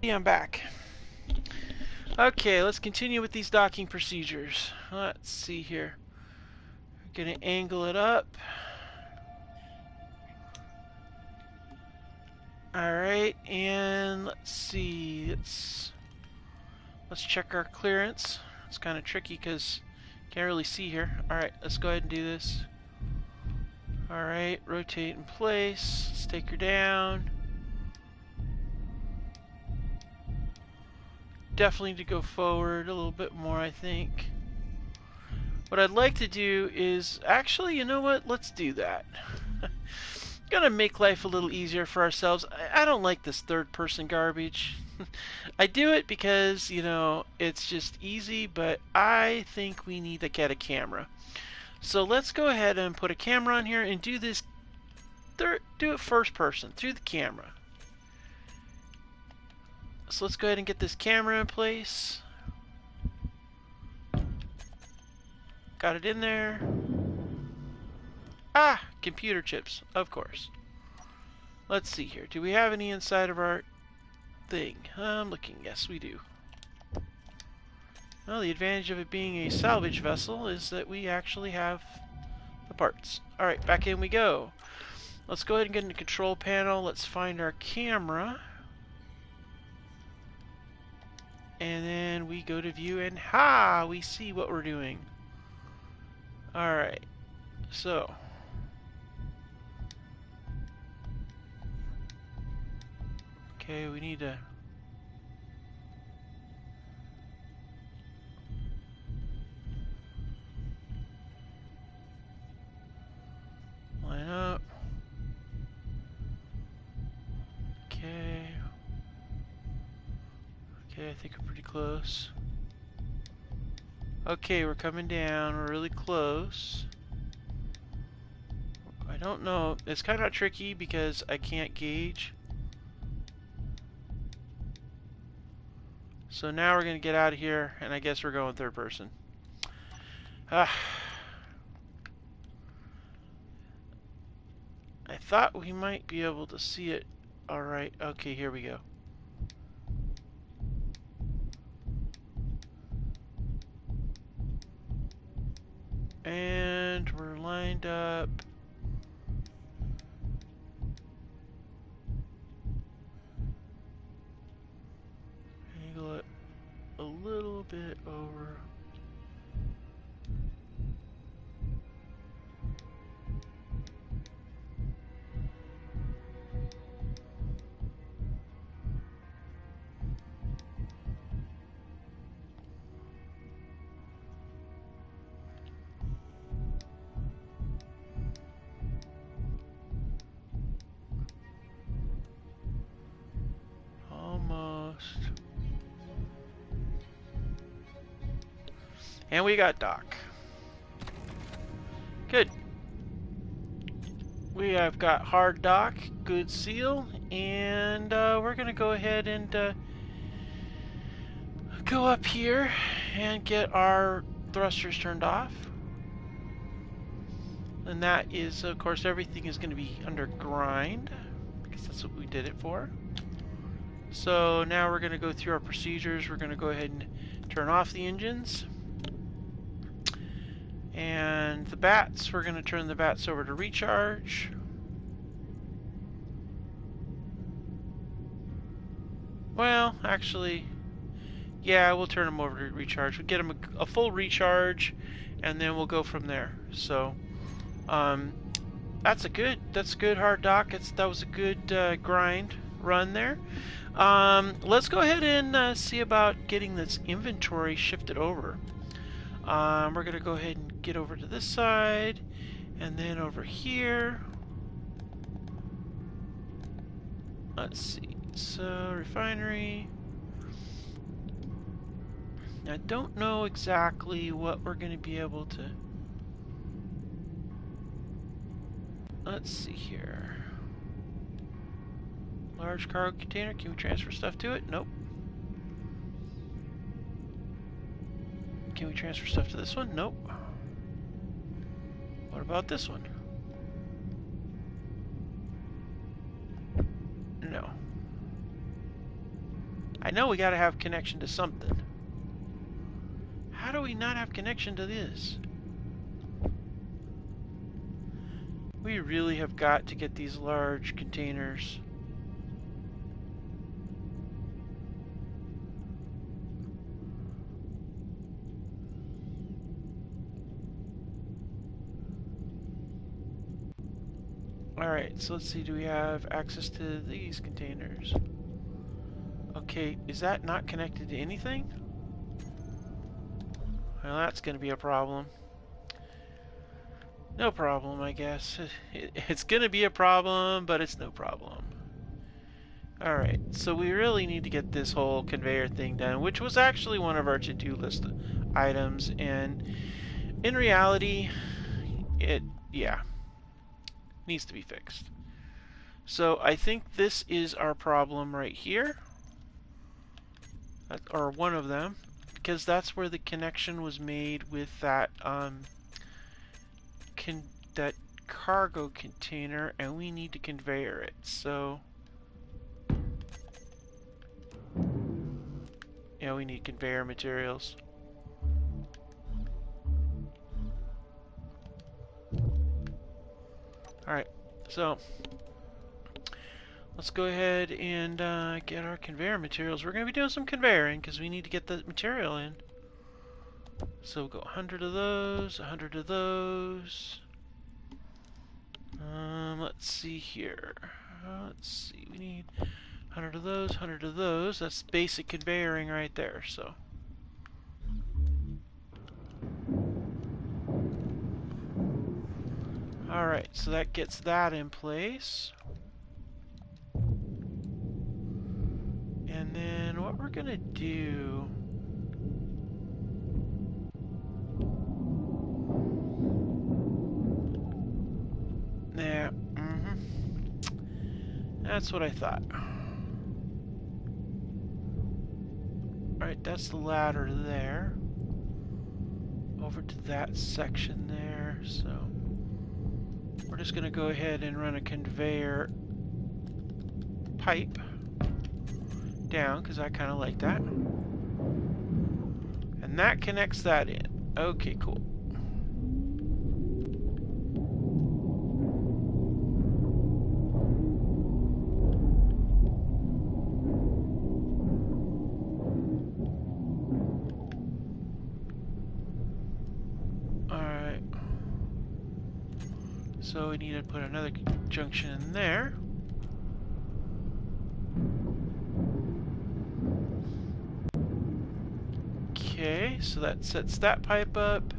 Yeah, I'm back. Okay, let's continue with these docking procedures. Let's see here. We're gonna angle it up. Alright, and let's see. Let's check our clearance. It's kind of tricky because can't really see here. Alright, let's go ahead and do this. Alright, rotate in place. Let's take her down. Definitely need to go forward a little bit more, I think. What I'd like to do is... actually, you know what? Let's do that. Gonna make life a little easier for ourselves. I don't like this third-person garbage. I do it because, you know, it's just easy, but I think we need to get a camera. So let's go ahead and put a camera on here and do this. Do it first person through the camera. So let's go ahead and get this camera in place. Got it in there. Ah, computer chips, of course. Let's see here. Do we have any inside of our thing? I'm looking. Yes, we do. Well, the advantage of it being a salvage vessel is that we actually have the parts. Alright, back in we go. Let's go ahead and get in the control panel. Let's find our camera. And then we go to view and we see what we're doing. Alright, so okay, we need to line up. Okay. Okay, I think we're pretty close. Okay, we're coming down. We're really close. I don't know. It's kind of tricky because I can't gauge. So now we're going to get out of here, and I guess we're going third person. I thought we might be able to see it. Alright, okay, here we go. And we're lined up. Angle it a little bit And we got dock. Good. We have got hard dock, good seal, and we're going to go ahead and go up here and get our thrusters turned off. And that is, of course, everything is going to be under grind, because that's what we did it for. So now we're going to go through our procedures. We're going to go ahead and turn off the engines. And the bats, we're going to turn the bats over to recharge. Well, actually, yeah, we'll turn them over to recharge. We'll get them a full recharge, and then we'll go from there. So, that's good hard dock. That was a good grind run there. Let's go ahead and see about getting this inventory shifted over. We're going to go ahead and get over to this side, and then over here. Let's see. So, refinery. I don't know exactly what we're going to be able to... Let's see here. Large cargo container. Can we transfer stuff to it? Nope. Can we transfer stuff to this one? Nope. What about this one? No. I know we gotta have connection to something. How do we not have connection to this? We really have got to get these large containers. Alright, so let's see, do we have access to these containers? Okay, is that not connected to anything? Well, that's going to be a problem. No problem, I guess. It's going to be a problem, but it's no problem. Alright, so we really need to get this whole conveyor thing done, which was actually one of our to-do list items, and in reality, yeah, needs to be fixed. So I think this is our problem right here, or one of them, because that's where the connection was made with that that cargo container, and we need to conveyor it. So yeah, we need conveyor materials. Alright, so let's go ahead and get our conveyor materials. We're going to be doing some conveyoring because we need to get the material in. So we'll go 100 of those, 100 of those. Let's see here. Let's see, we need 100 of those, 100 of those. That's basic conveyoring right there, so. Alright, so that gets that in place. And then what we're gonna do... Yeah, that's what I thought. Alright, that's the ladder there. Over to that section there, so... We're just gonna go ahead and run a conveyor pipe down, because I kind of like that. And that connects that in. Okay, cool. Alright. So we need to put another junction in there. Okay, so that sets that pipe up.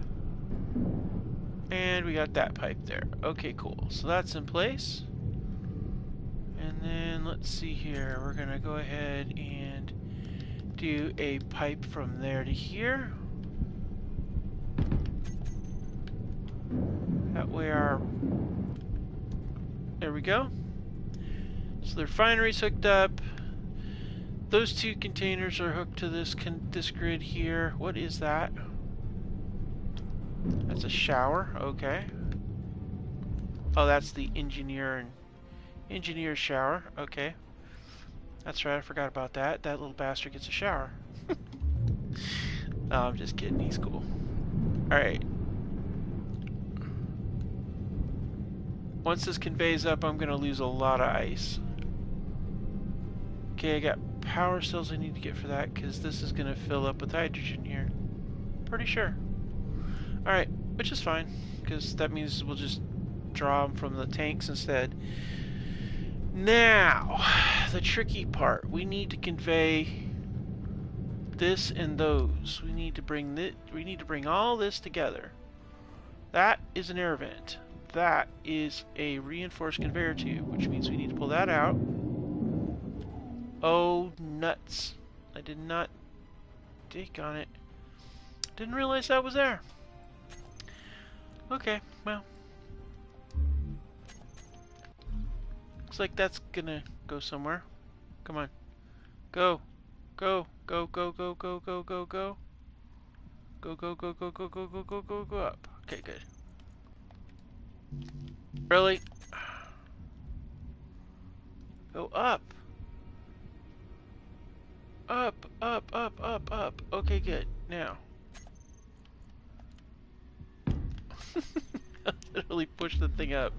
And we got that pipe there. Okay, cool. So that's in place. And then let's see here. We're going to go ahead and do a pipe from there to here. That way our... There we go. So the refinery's hooked up. Those two containers are hooked to this grid here. What is that? That's a shower. Okay. Oh, that's the engineer shower. Okay. That's right, I forgot about that. That little bastard gets a shower. No, I'm just kidding. He's cool. Alright. Once this conveys up, I'm going to lose a lot of ice. Okay, I got power cells I need to get for that, because this is going to fill up with hydrogen here. Pretty sure. Alright, which is fine, because that means we'll just draw them from the tanks instead. Now, the tricky part. We need to convey this and those. We need to bring all this together. That is an air vent. That is a reinforced conveyor tube, which means we need to pull that out. Oh, nuts. I did not dig on it. Didn't realize that was there. Okay, well. Looks like that's gonna go somewhere. Come on. Go. Go. Go, go, go, go, go, go, go. Go, go, go, go, go, go, go, go, go, go up. Okay, good. Really? Go up. Up, up, up, up, up. Okay, good. Now. I literally pushed the thing up.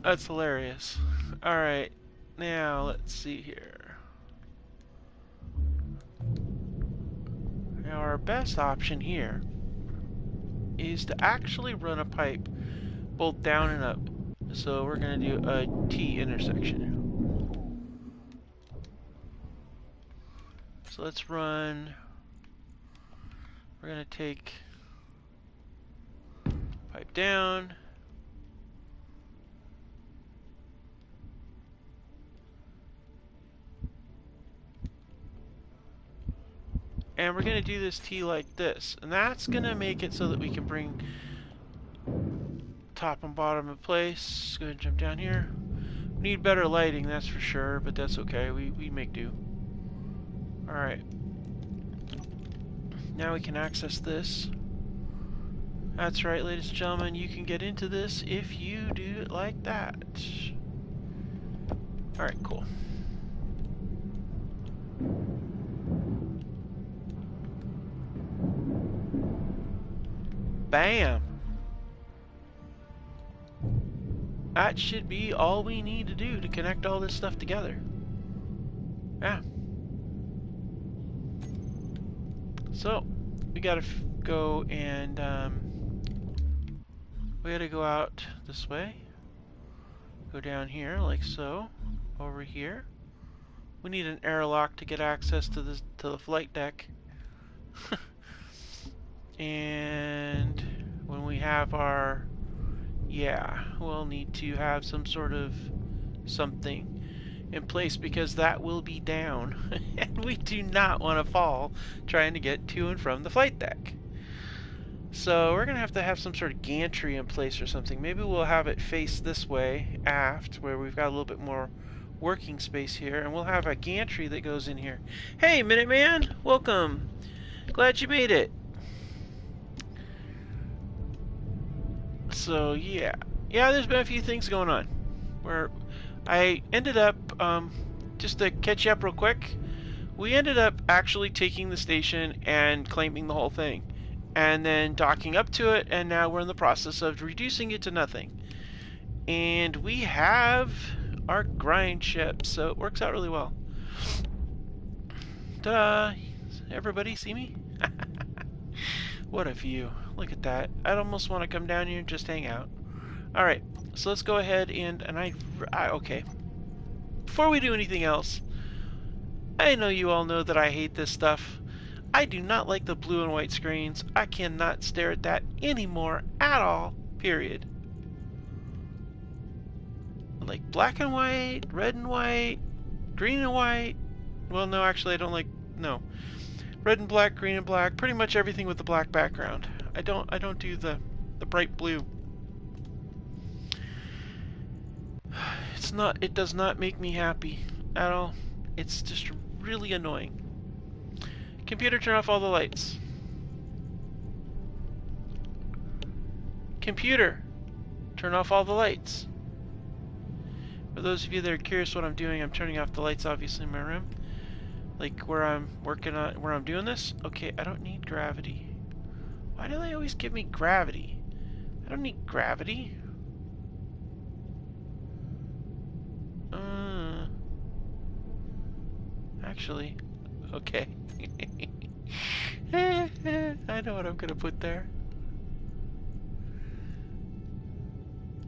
That's hilarious. Alright. Now, let's see here. Now, our best option here is to actually run a pipe both down and up. So we're going to do a T intersection. So let's run... We're going to take pipe down. And we're going to do this T like this. And that's going to make it so that we can bring top and bottom in place. Go ahead and jump down here. We need better lighting, that's for sure, but that's okay. We make do. Alright. Now we can access this. That's right, ladies and gentlemen. You can get into this if you do it like that. Alright, cool. Bam! That should be all we need to do to connect all this stuff together. Yeah. So, we gotta go and, we gotta go out this way. Go down here, like so. Over here. We need an airlock to get access to the flight deck. And when we have our... Yeah, we'll need to have some sort of something in place because that will be down. And we do not want to fall trying to get to and from the flight deck. So we're going to have some sort of gantry in place or something. Maybe we'll have it face this way, aft, where we've got a little bit more working space here. And we'll have a gantry that goes in here. Hey, Minuteman! Welcome! Glad you made it. So, yeah. Yeah, there's been a few things going on. Where I ended up, just to catch you up real quick, we ended up actually taking the station and claiming the whole thing. And then docking up to it, and now we're in the process of reducing it to nothing. And we have our grind ship, so it works out really well. Ta-da! Everybody see me? What a view. Look at that. I'd almost want to come down here and just hang out. Alright, so let's go ahead and okay. Before we do anything else, I know you all know that I hate this stuff. I do not like the blue and white screens. I cannot stare at that anymore at all, period. I like black and white, red and white, green and white. Well, no, actually I don't like, no. Red and black, green and black, pretty much everything with the black background. I don't do the bright blue. It does not make me happy at all. It's just really annoying. Computer, turn off all the lights. Computer, turn off all the lights. For those of you that are curious what I'm doing, I'm turning off the lights obviously in my room. Like where I'm working on, where I'm doing this. Okay, I don't need gravity. Why do they always give me gravity? I don't need gravity. Actually, okay. I know what I'm gonna put there.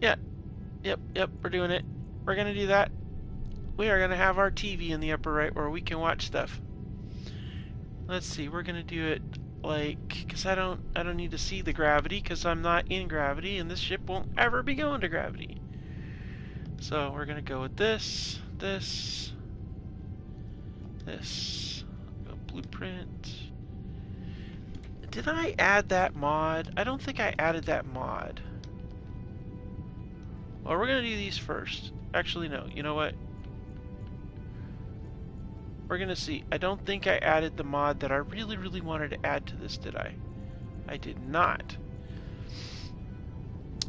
Yeah, yep, we're doing it. We're gonna do that. We are gonna have our TV in the upper right where we can watch stuff. Let's see, we're gonna do it like, because I don't need to see the gravity because I'm not in gravity and this ship won't ever be going to gravity. So we're gonna go with this. Go blueprint. Did I add that mod? I don't think I added that mod. Well, we're gonna do these first. Actually, no. You know what? We're gonna see. I don't think I added the mod that I really wanted to add to this, did I? I did not.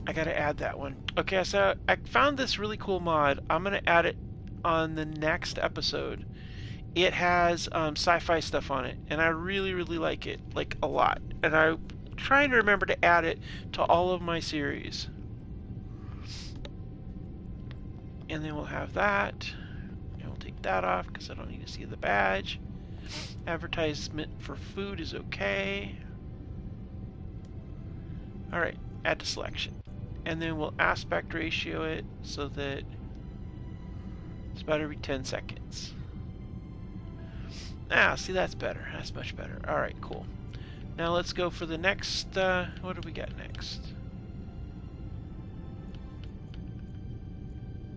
I gotta add that one. Okay, so I found this really cool mod. I'm gonna add it on the next episode. It has sci-fi stuff on it, and I really like it, like a lot. And I'm trying to remember to add it to all of my series. And then we'll have that. And we'll take that off because I don't need to see the badge. Advertisement for food is okay. Alright, add to selection. And then we'll aspect ratio it so that it's about every 10 seconds. Ah, see, that's better. That's much better. Alright, cool. Now let's go for the next, what do we got next?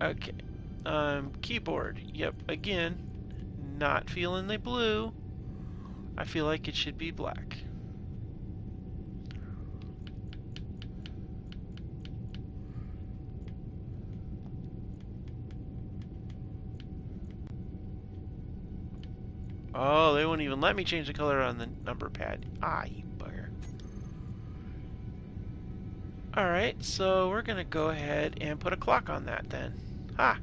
Okay. Keyboard. Yep, again, not feeling the blue. I feel like it should be black. Oh, they won't even let me change the color on the number pad. Ah, you bugger. Alright, so we're going to go ahead and put a clock on that then. Ha!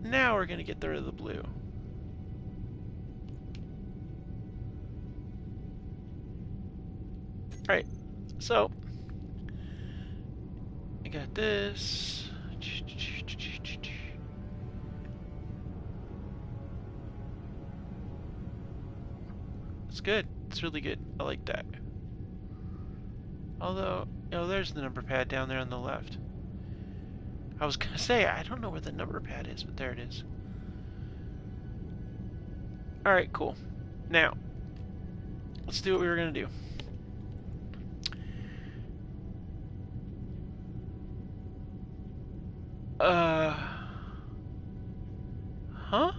Now we're going to get rid of the blue. Alright, so I got this. It's good. It's really good. I like that. Although, oh, there's the number pad down there on the left. I was gonna say, I don't know where the number pad is, but there it is. Alright, cool. Now, let's do what we were gonna do. Huh?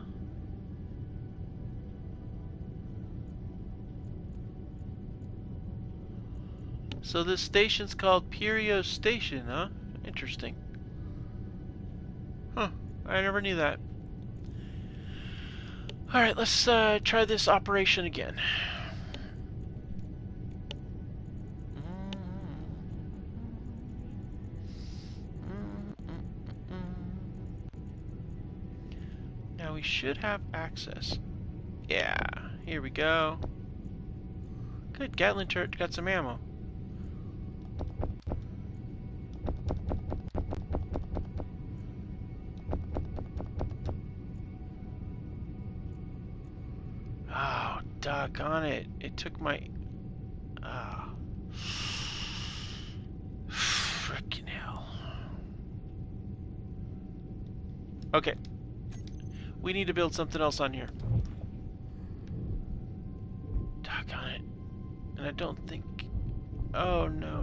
So this station's called Perio Station, huh? Interesting. Huh, I never knew that. Alright, let's try this operation again. Now we should have access. Yeah, here we go. Good, Gatling turret got some ammo. Oh, doggone it. It took my... Ah. Frickin' hell. Okay. We need to build something else on here. Doggone it. And I don't think... Oh, no.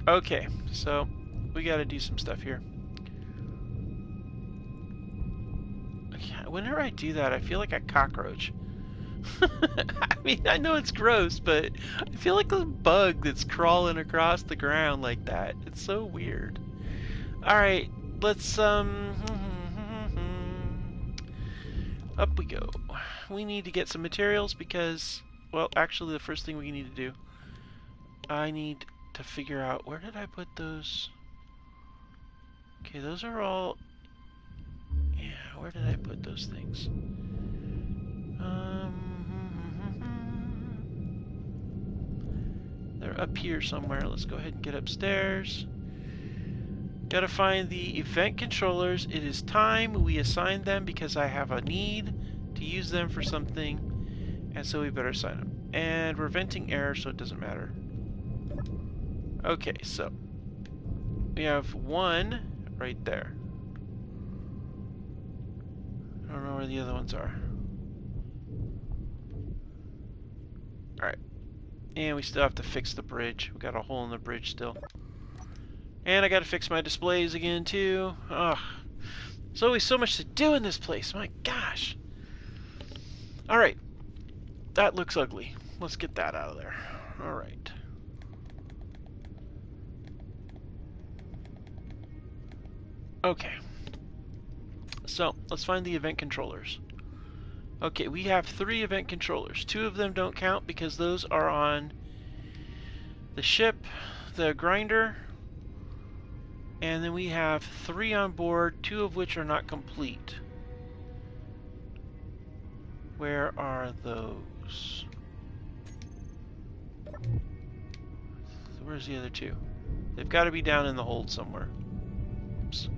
Okay, so we gotta do some stuff here. whenever I do that, I feel like a cockroach. I mean, I know it's gross, but I feel like a bug that's crawling across the ground like that. It's so weird. Alright, let's, up we go. We need to get some materials because, well, actually the first thing we need to do, I need to figure out, where did I put those? Okay, those are all, yeah, where did I put those things? They're up here somewhere. Let's go ahead and get upstairs. Gotta find the event controllers. It is time we assign them because I have a need to use them for something, and so we better assign them. And we're venting error, so it doesn't matter. Okay, so we have one right there. I don't know where the other ones are. Alright. And we still have to fix the bridge. We got a hole in the bridge still. And I gotta fix my displays again too. Ugh. There's always so much to do in this place. My gosh. Alright. That looks ugly. Let's get that out of there. Alright. Okay. So, let's find the event controllers. Okay, we have 3 event controllers. 2 of them don't count because those are on the ship, the grinder, and then we have 3 on board, 2 of which are not complete. Where are those? Where's the other 2? They've got to be down in the hold somewhere. Oops.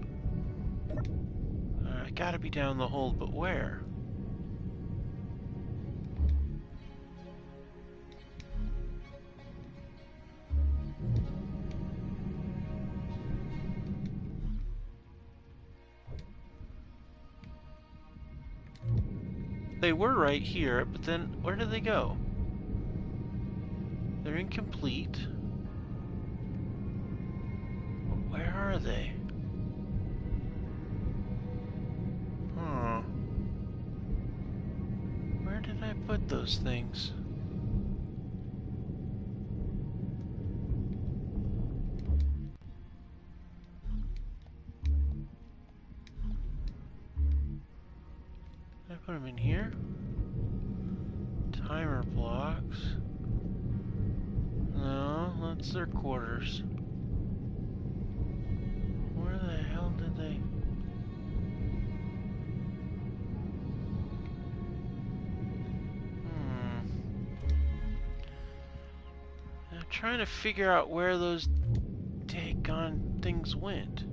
Got to be down in the hold, but where? They were right here, but then where did they go? They're incomplete. Where are they? Huh. Where did I put those things? Did I put them in here? Timer blocks. No, that's their quarters. Where the hell did they... I'm trying to figure out where those daggone things went.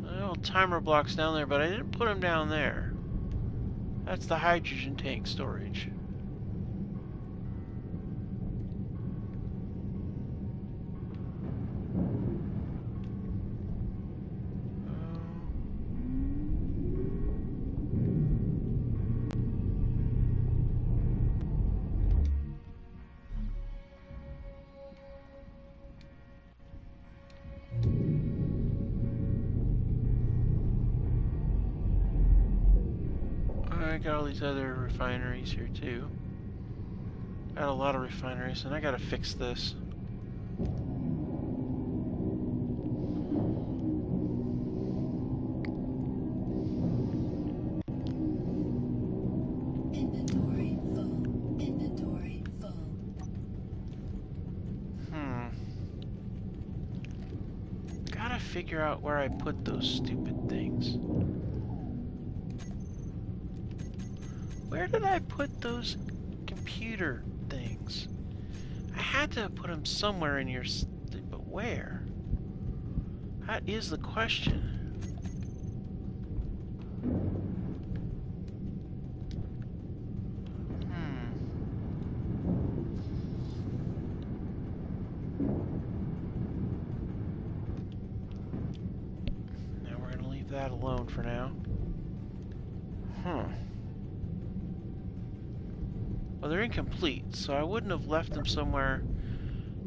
Little timer blocks down there, but I didn't put them down there. That's the hydrogen tank storage. I got all these other refineries here too. Got a lot of refineries, and I gotta fix this. Inventory full. Inventory full. Gotta figure out where I put those stupid things. Where did I put those computer things? I had to put them somewhere in here, but where? That is the question. Now we're gonna leave that alone for now. Well, they're incomplete, so I wouldn't have left them somewhere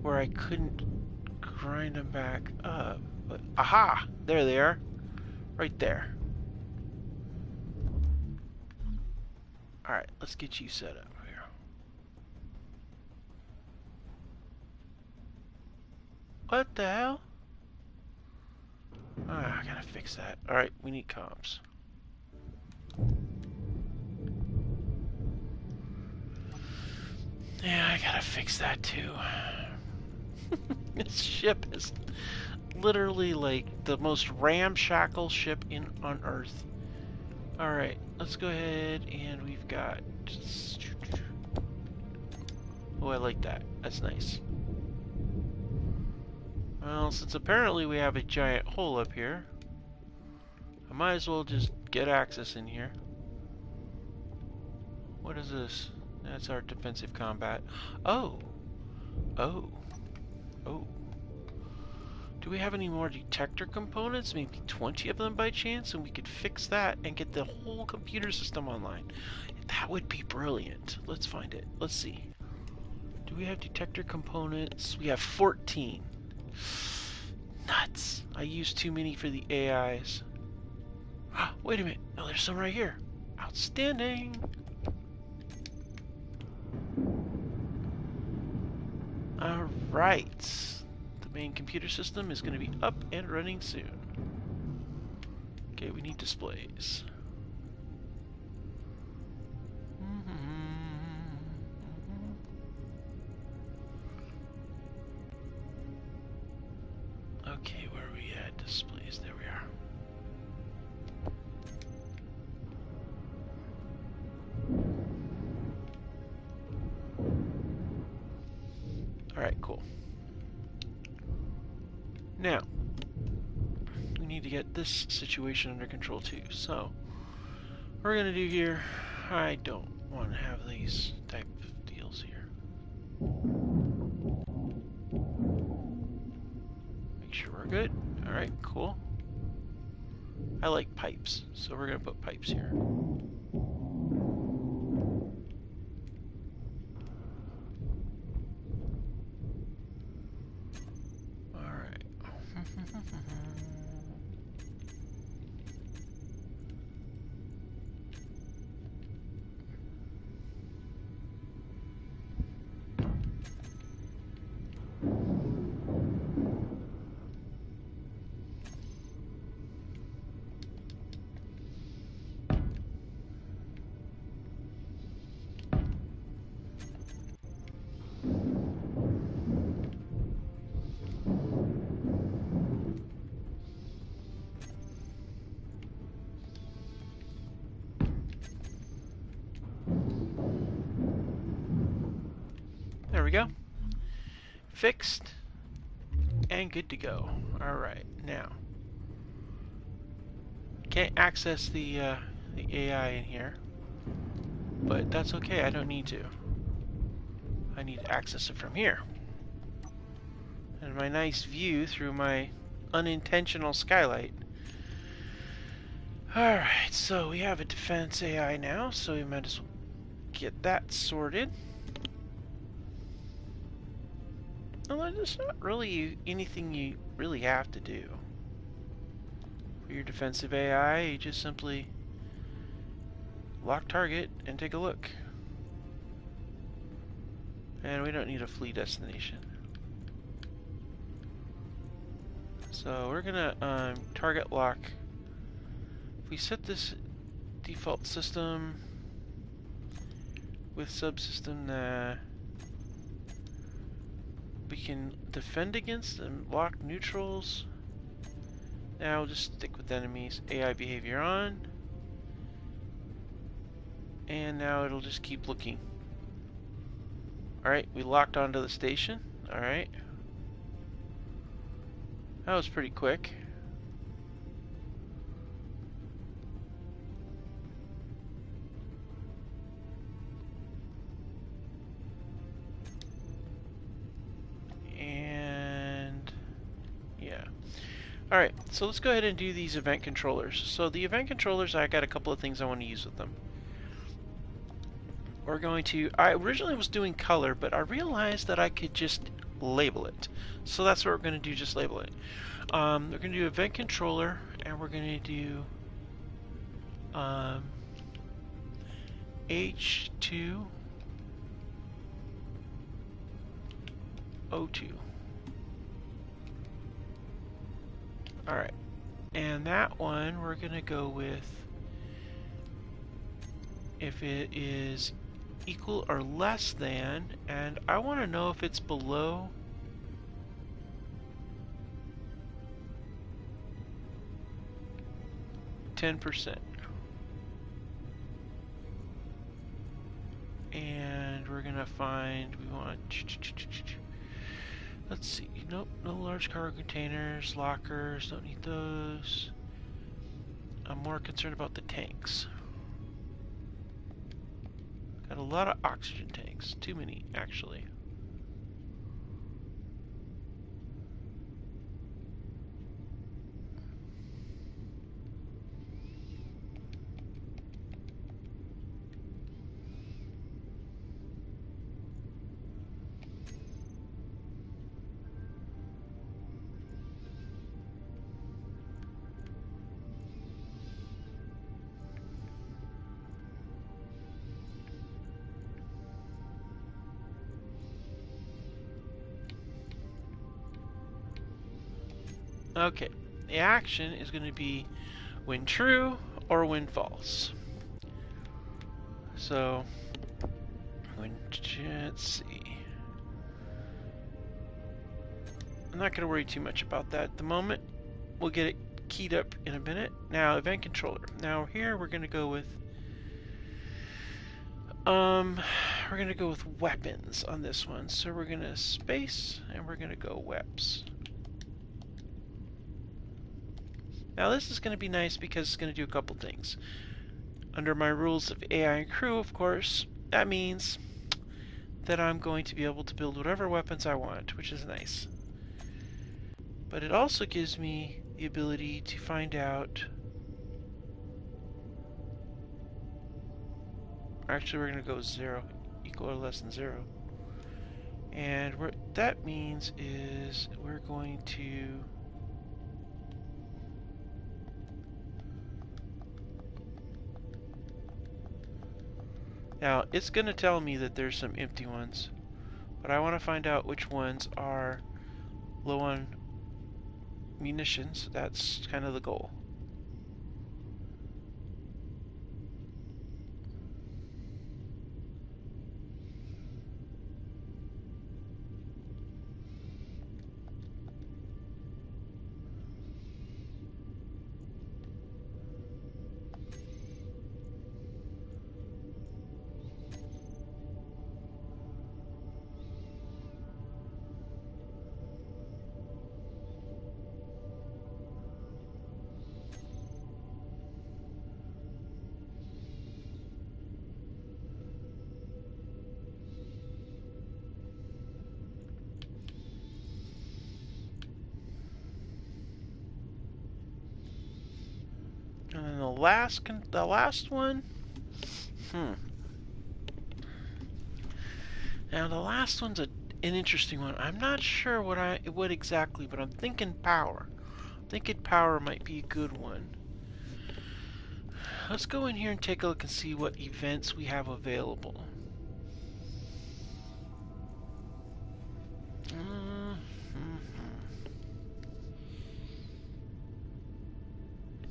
where I couldn't grind them back up. But, aha! There they are. Right there. Alright, let's get you set up here. What the hell? Ah, I gotta fix that. Alright, we need comms. Yeah, I gotta fix that too. This ship is literally like the most ramshackle ship on Earth. Alright, let's go ahead and we've got... Oh, I like that. That's nice. Well, since apparently we have a giant hole up here, I might as well just get access in here. What is this? That's our defensive combat. Oh! Oh! Oh! Do we have any more detector components? Maybe 20 of them by chance? And we could fix that and get the whole computer system online. That would be brilliant. Let's find it. Let's see. Do we have detector components? We have 14. Nuts. I used too many for the AIs. Wait a minute. Oh, there's some right here. Outstanding. Alright. The main computer system is going to be up and running soon. Okay, we need displays. Okay, where are we at? Displays. There we are. Alright, cool. Now, we need to get this situation under control too. So, what we're going to do here, I don't want to have these type of deals here. Make sure we're good. Alright, cool. I like pipes, so we're going to put pipes here. Alright. There we go. Fixed and good to go. Alright, now can't access the AI in here, but that's okay, I don't need to. I need to access it from here. And my nice view through my unintentional skylight. Alright, so we have a defense AI now, so we might as well get that sorted. Well, there's not really anything you really have to do. For your defensive AI, you just simply lock target and take a look. And we don't need a flee destination. So we're gonna target lock. If we set this default system with subsystem we can defend against and lock neutrals. Now we'll just stick with enemies. AI behavior on. And now it'll just keep looking. Alright, we locked onto the station. Alright. That was pretty quick. Alright, so let's go ahead and do these event controllers. So the event controllers, I got a couple of things I want to use with them. We're going to, I originally was doing color, but I realized that I could just label it. So that's what we're going to do, just label it. We're going to do event controller, and we're going to do S2E28. Alright, and that one we're going to go with if it is equal or less than, and I want to know if it's below 10%. And we're gonna find, we want, let's see, nope, no large cargo containers, lockers, don't need those. I'm more concerned about the tanks. Got a lot of oxygen tanks, too many actually. Okay, the action is going to be when true or when false. So, let's see. I'm not going to worry too much about that at the moment. We'll get it keyed up in a minute. Now, event controller. Now here we're going to go with weapons on this one. So we're going to space and we're going to go weps. Now this is going to be nice because it's going to do a couple things. Under my rules of AI and crew, of course, that means that I'm going to be able to build whatever weapons I want, which is nice. But it also gives me the ability to find out. Actually, we're going to go 0, equal or less than 0. And what that means is we're going to now it's going to tell me that there's some empty ones, but I want to find out which ones are low on munitions. That's kind of the goal. And then the last one. Now the last one's an interesting one. I'm not sure what exactly, but I'm thinking power. I'm thinking power might be a good one. Let's go in here and take a look and see what events we have available.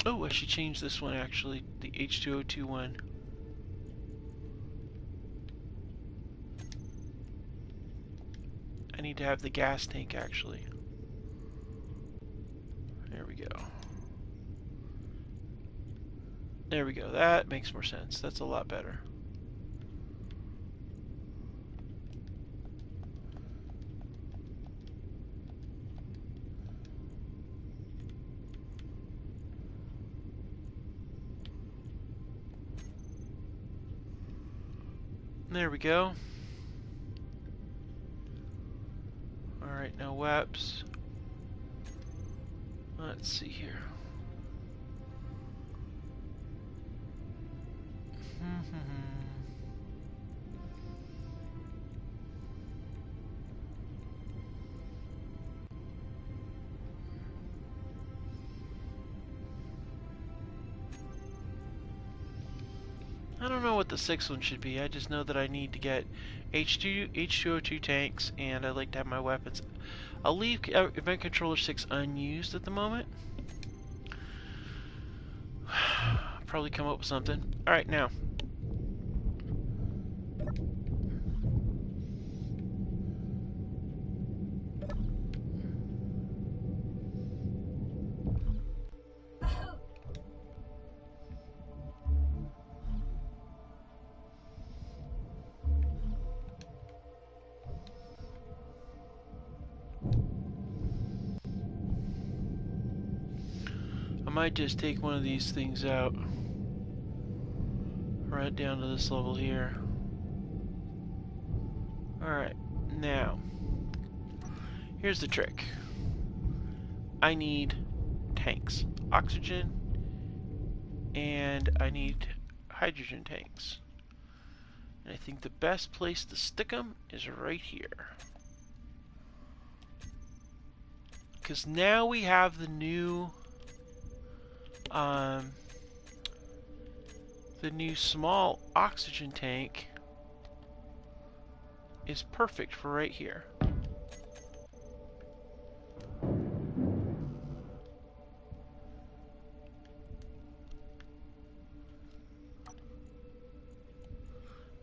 Oh, I should change this one actually, the H2O21. I need to have the gas tank actually. There we go. There we go. That makes more sense. That's a lot better. There we go. Alright, now WEPs. Let's see here. I don't know what the sixth one should be. I just know that I need to get H2O2 tanks, and I like to have my weapons. I'll leave Event Controller 6 unused at the moment. Probably come up with something. Alright, now. I might just take one of these things out. Right down to this level here. Alright, now. Here's the trick. I need tanks. Oxygen. And I need hydrogen tanks. And I think the best place to stick them is right here. Because now we have the new small oxygen tank is perfect for right here.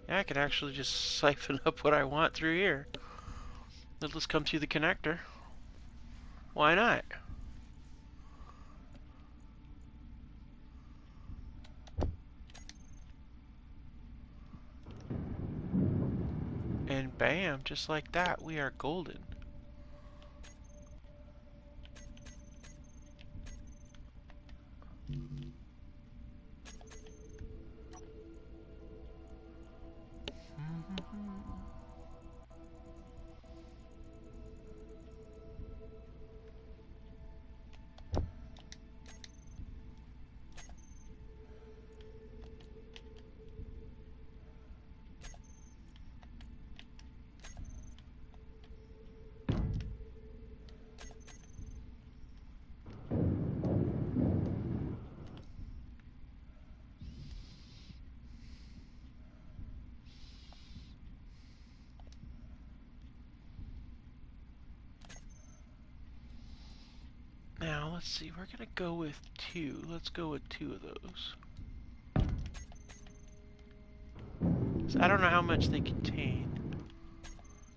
I could actually just siphon up what I want through here. It'll just come through the connector. Why not? And bam, just like that, we are golden. Now, let's see, we're gonna go with 2. Let's go with 2 of those. So I don't know how much they contain.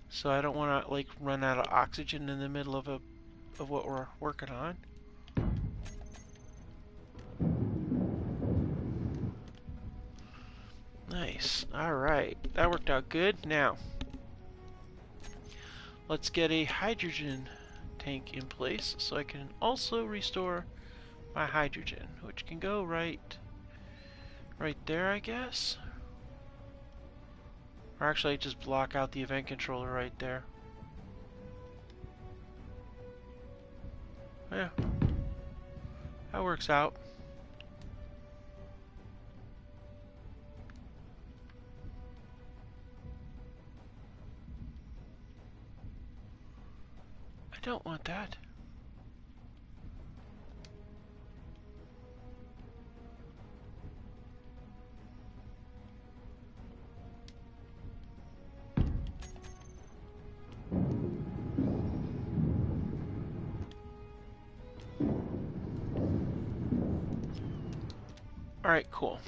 So I don't want to, like, run out of oxygen in the middle of what we're working on. Nice. Alright, that worked out good. Now, let's get a hydrogen tank in place so I can also restore my hydrogen, which can go right there, I guess. Or actually, I just block out the event controller right there. Yeah, that works out. I don't want that. Alright, cool.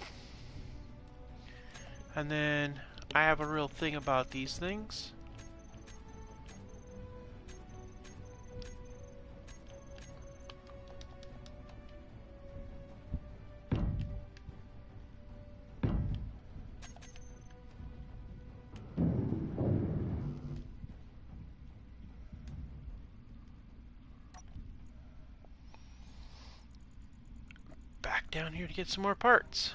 And then I have a real thing about these things. Back down here to get some more parts.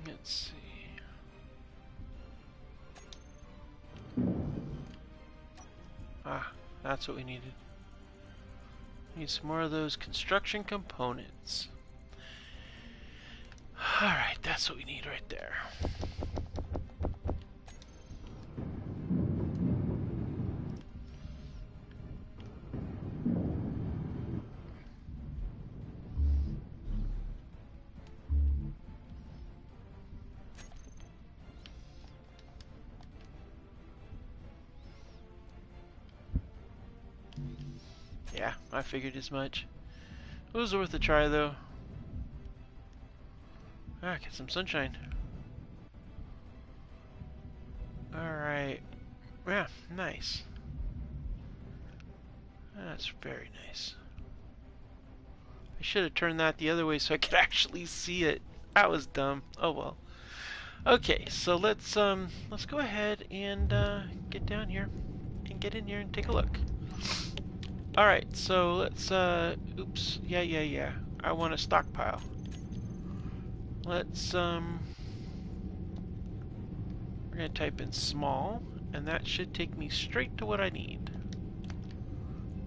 Let's see. Ah, that's what we needed. Need some more of those construction components. Alright, that's what we need right there. Yeah, I figured as much. It was worth a try, though. Ah, get some sunshine. Alright. Yeah, nice. That's very nice. I should have turned that the other way so I could actually see it. That was dumb. Oh well. Okay, so let's go ahead and get down here and get in here and take a look. Alright, so let's oops, yeah. I want a stockpile. Let's we're gonna type in small, and that should take me straight to what I need.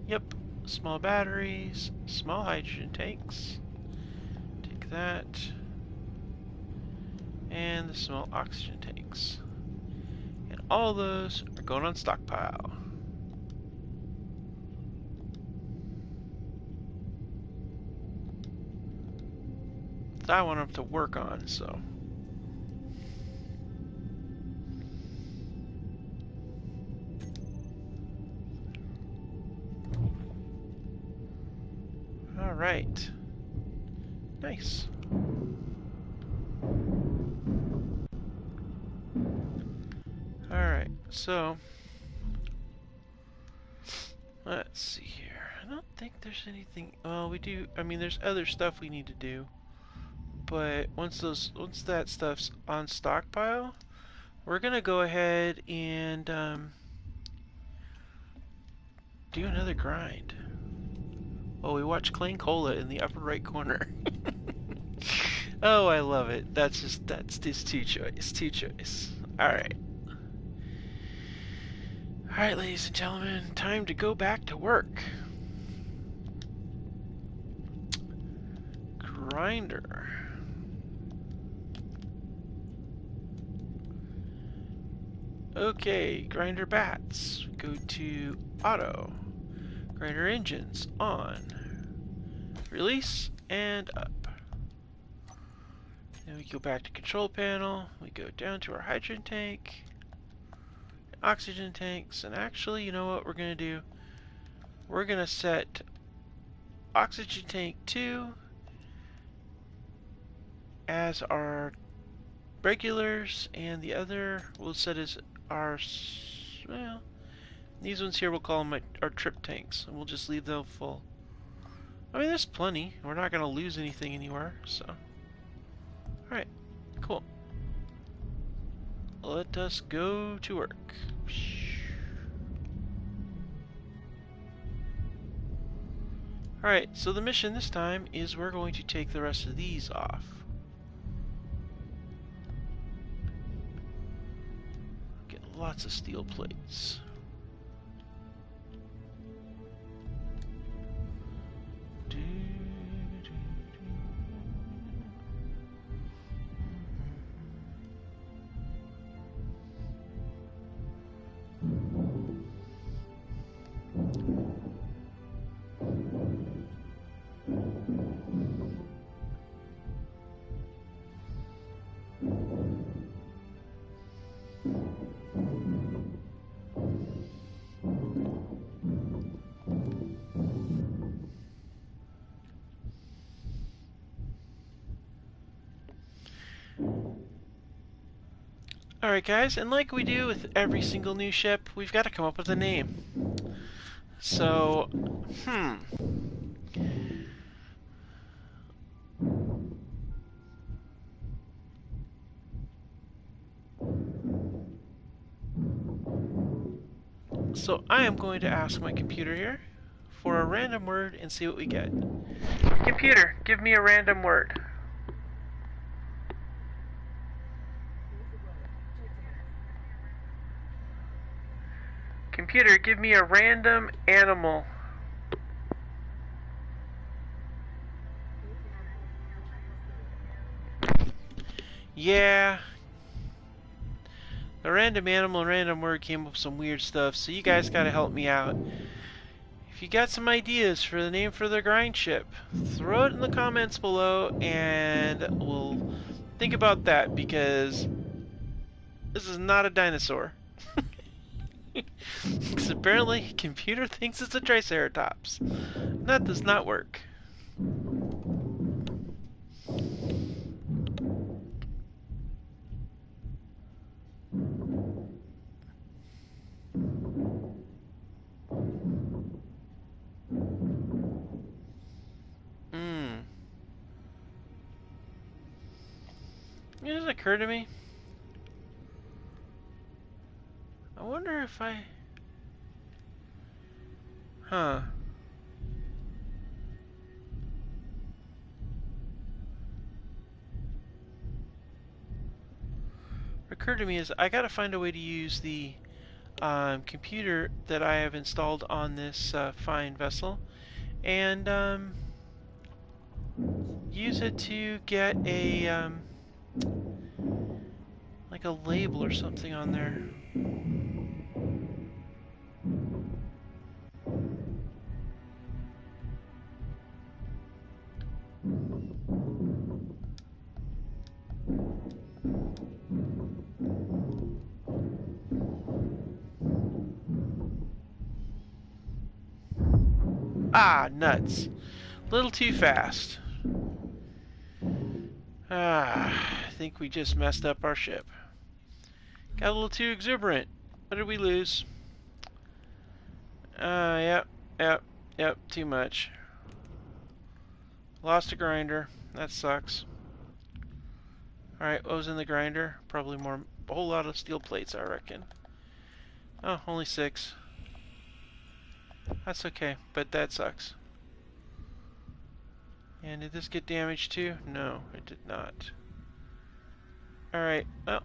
Yep, small batteries, small hydrogen tanks. Take that. And the small oxygen tanks. And all those are going on stockpile. So I want them to work on, so. Alright. Nice. Alright, so let's see here. I don't think there's anything. Well, we do. I mean, there's other stuff we need to do. But once that stuff's on stockpile, we're gonna go ahead and do another grind. Oh, we watch Clean Cola in the upper right corner. Oh, I love it. That's just two choice. Alright. Alright, ladies and gentlemen, time to go back to work. Grinder. Okay, grinder bats. Go to auto. Grinder engines on. Release and up. Then we go back to control panel. We go down to our hydrogen tank, oxygen tanks, and actually, you know what we're gonna do? We're gonna set oxygen tank 2 as our regulars, and the other we'll set as our, well, these ones here we'll call them our trip tanks, and we'll just leave them full. I mean, there's plenty. We're not going to lose anything anywhere, so. Alright, cool. Let us go to work. Alright, so the mission this time is we're going to take the rest of these off. Get lots of steel plates. Alright guys, and like we do with every single new ship, we've got to come up with a name. So, So I am going to ask my computer here for a random word and see what we get. Computer, give me a random word. Computer, give me a random animal. Yeah. The random animal and random word came up with some weird stuff, so you guys gotta help me out. If you got some ideas for the name for the grind ship, throw it in the comments below and we'll think about that, because this is not a dinosaur. Because apparently, computer thinks it's a Triceratops. That does not work. Hmm. It just occurred to me. I wonder if I... Huh. What occurred to me is I gotta find a way to use the computer that I have installed on this fine vessel and use it to get a like a label or something on there. Ah, nuts. A little too fast. Ah, I think we just messed up our ship. Got a little too exuberant. What did we lose? Yep, yep, yep, too much. Lost a grinder. That sucks. Alright, what was in the grinder? Probably more, a whole lot of steel plates, I reckon. Oh, only 6. That's okay, but that sucks. And did this get damaged too? No, it did not. Alright, well,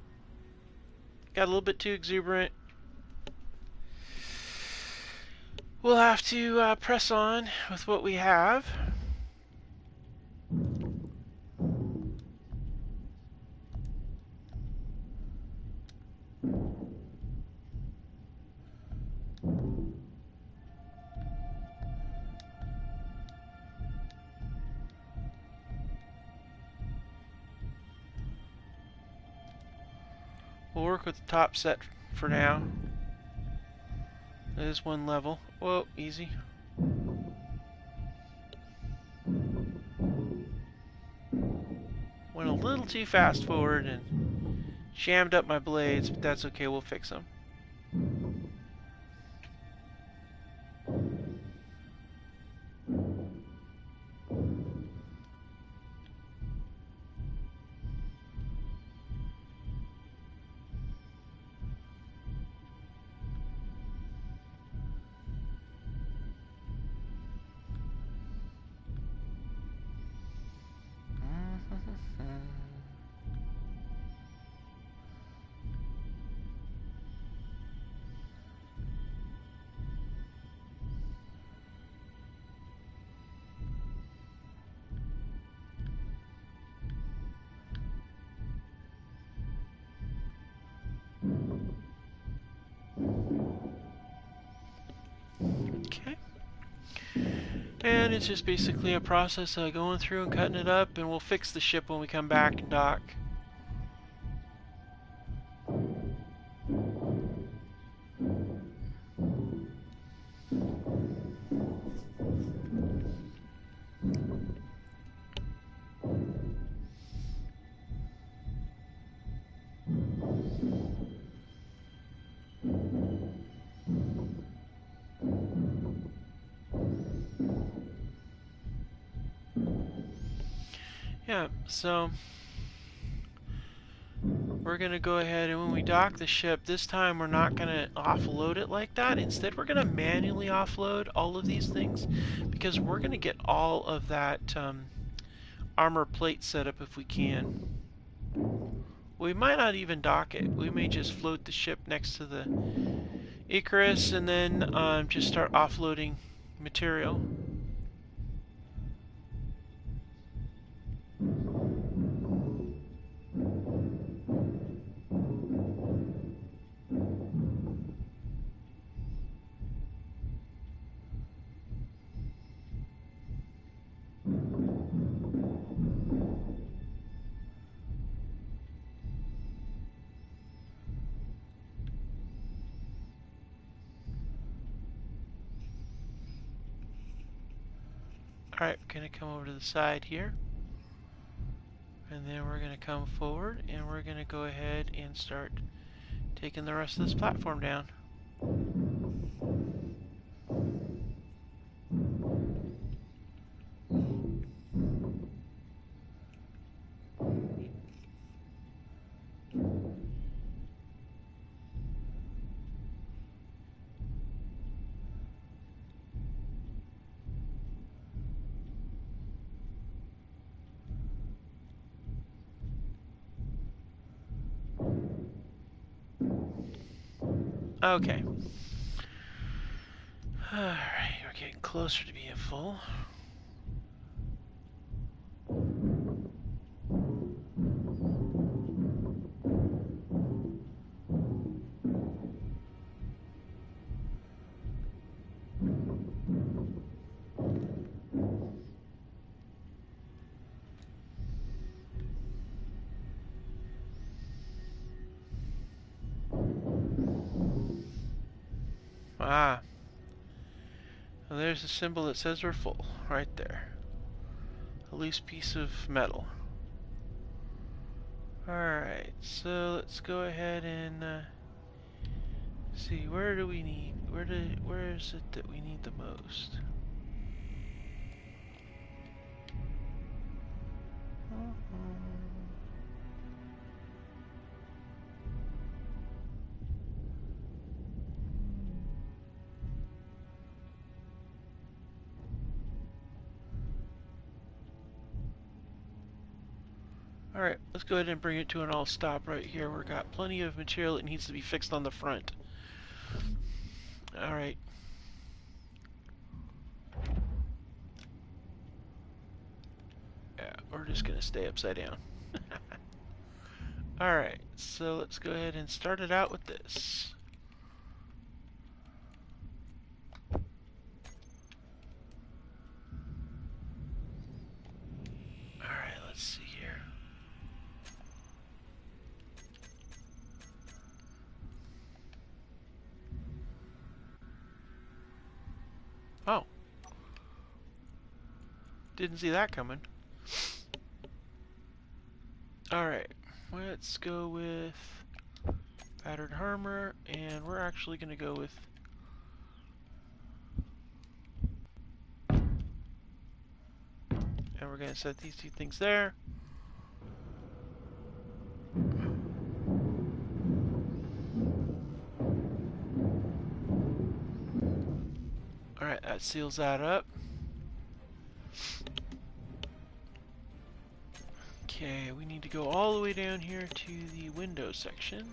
got a little bit too exuberant. We'll have to press on with what we have. We'll work with the top set for now. It is one level. Whoa, easy. Went a little too fast forward and jammed up my blades, but that's okay, we'll fix them. Okay. And it's just basically a process of going through and cutting it up, and we'll fix the ship when we come back and dock. Yeah, so we're going to go ahead and when we dock the ship, this time we're not going to offload it like that. Instead, we're going to manually offload all of these things because we're going to get all of that armor plate set up if we can. We might not even dock it. We may just float the ship next to the Icarus and then just start offloading material. Alright, we're going to come over to the side here. And then we're going to come forward and we're going to go ahead and start taking the rest of this platform down. Okay. Alright, we're getting closer to being full. Ah. Well, there's a symbol that says we're full, right there. A loose piece of metal. Alright, so let's go ahead and see, where do we need, where is it that we need the most? Alright, let's go ahead and bring it to an all stop right here. We've got plenty of material that needs to be fixed on the front. Alright. Yeah, we're just going to stay upside down. Alright, so let's go ahead and start it out with this. Alright, let's see here. Oh. Didn't see that coming. Alright, let's go with battered armor, and we're actually going to go with and we're going to set these two things there. Alright, that seals that up. Okay, we need to go all the way down here to the window section.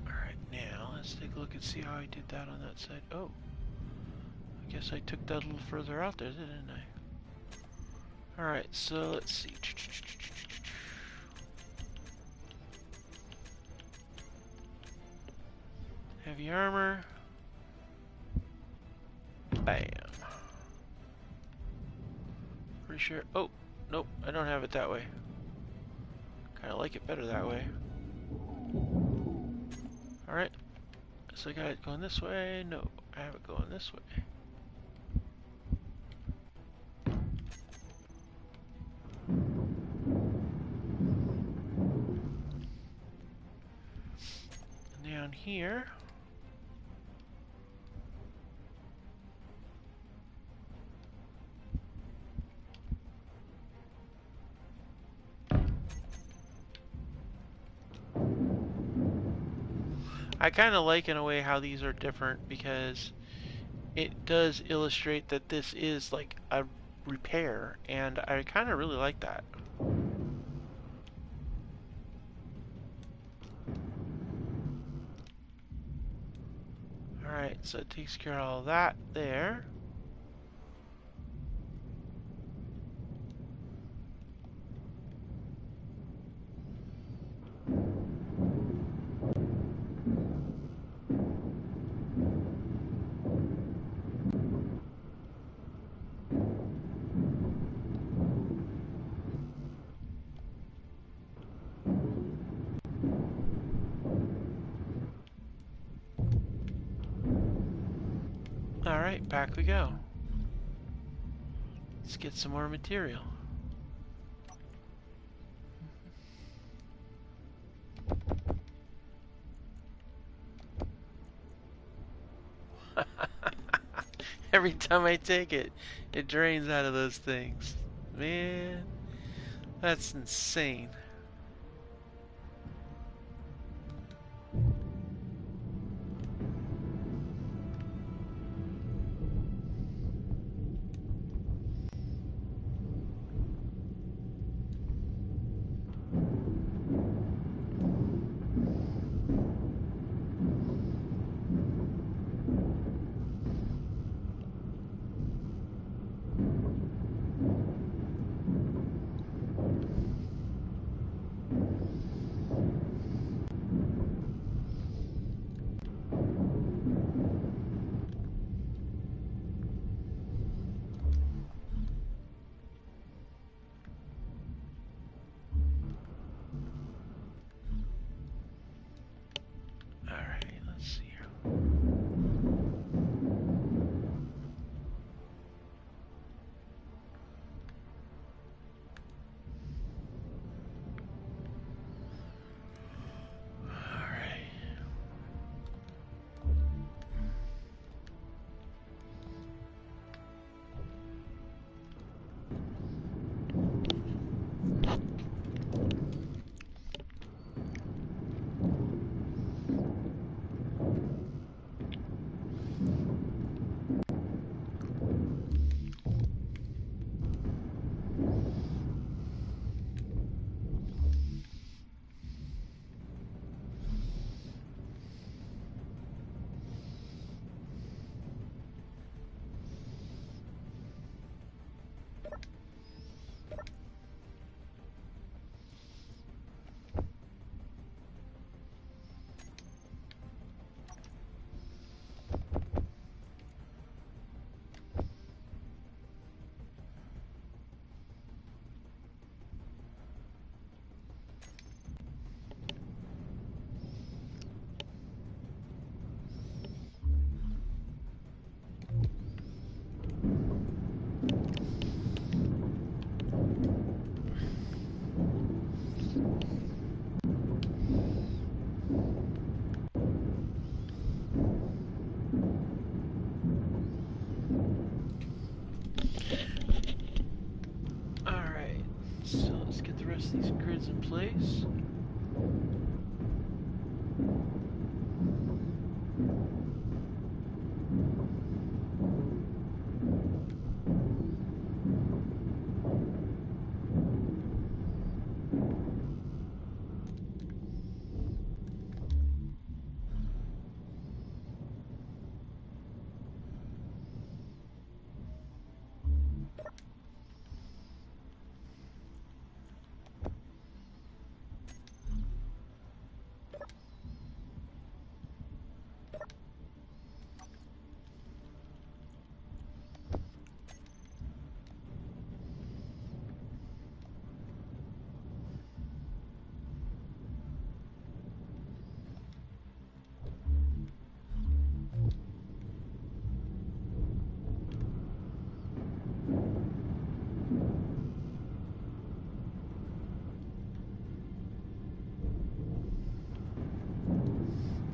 Alright, now let's take a look and see how I did that on that side. Oh, I guess I took that a little further out there, didn't I? Alright, so let's see. Heavy armor. Bam. Pretty sure. Oh, nope, I don't have it that way. Kind of like it better that way. Alright, so I got it going this way. No, I have it going this way. And down here. I kind of like in a way how these are different because it does illustrate that this is like a repair, and I kind of really like that. Alright, so it takes care of all that there. Alright, back we go. Let's get some more material. Every time I take it, it drains out of those things. Man, that's insane. Alright, let's see here. Alright. Alright, so let's get the rest of these grids in place.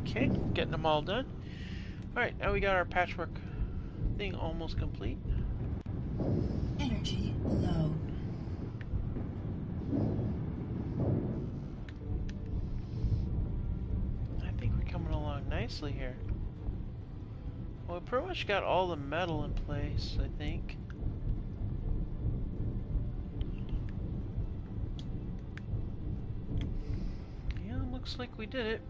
Okay, getting them all done. Alright, now we got our patchwork thing almost complete. Energy low. I think we're coming along nicely here. Well, we pretty much got all the metal in place, I think. Yeah, looks like we did it.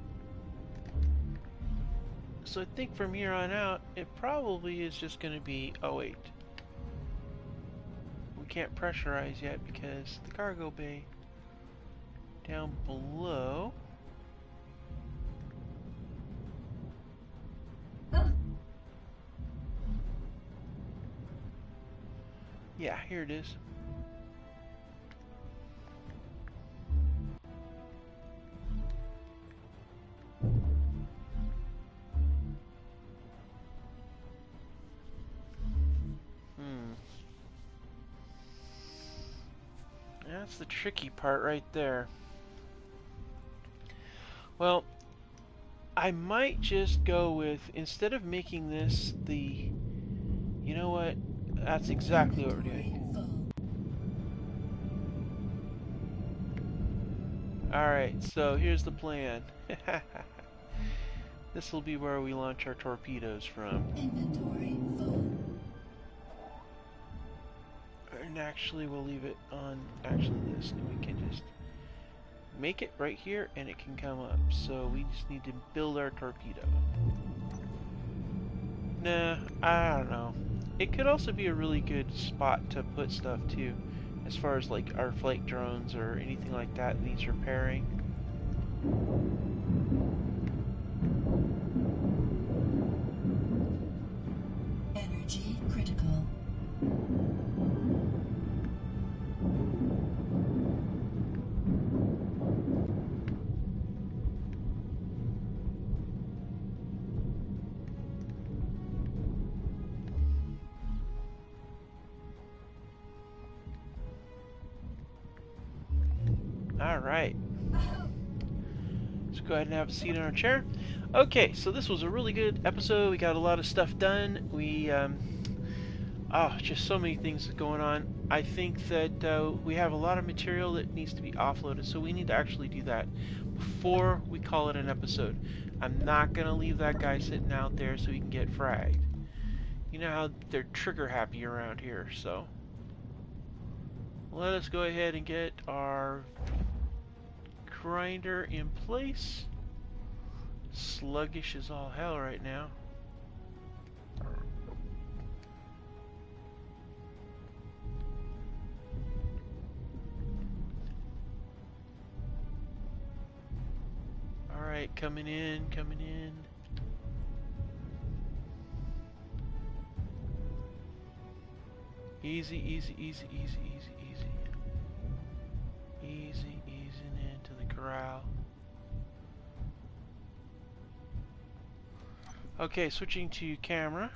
So I think from here on out, it probably is just going to be... Oh, wait. We can't pressurize yet because the cargo bay down below... Yeah, here it is. That's the tricky part right there. Well, I might just go with, instead of making this the... You know what? That's exactly what we're Inventory doing. full. Alright, so here's the plan. This will be where we launch our torpedoes from. Inventory full. And actually, we'll leave it on actually this, and we can just make it right here, and it can come up. So we just need to build our torpedo. Nah, I don't know. It could also be a really good spot to put stuff too, as far as like our flight drones or anything like that needs repairing. Energy critical. Alright. Let's go ahead and have a seat in our chair. Okay, so this was a really good episode. We got a lot of stuff done. We, just so many things going on. I think that we have a lot of material that needs to be offloaded, so we need to actually do that before we call it an episode. I'm not going to leave that guy sitting out there so he can get fragged. You know how they're trigger happy around here, so let us go ahead and get our grinder in place. Sluggish as all hell right now. Alright, coming in, coming in. Easy, easy, easy, easy, easy, easy. Easy, easing into the corral. Okay, switching to camera.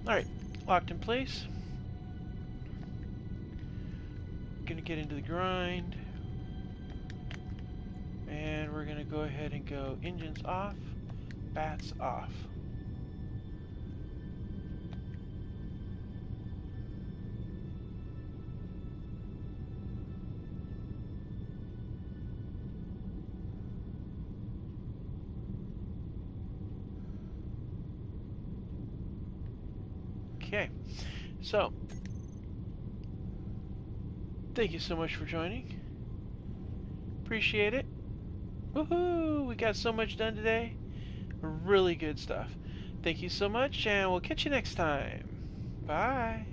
Alright, locked in place. Gonna get into the grind. And we're gonna go ahead and go engines off, bats off. Okay, so thank you so much for joining. Appreciate it. Woohoo! We got so much done today. Really good stuff. Thank you so much, and we'll catch you next time. Bye.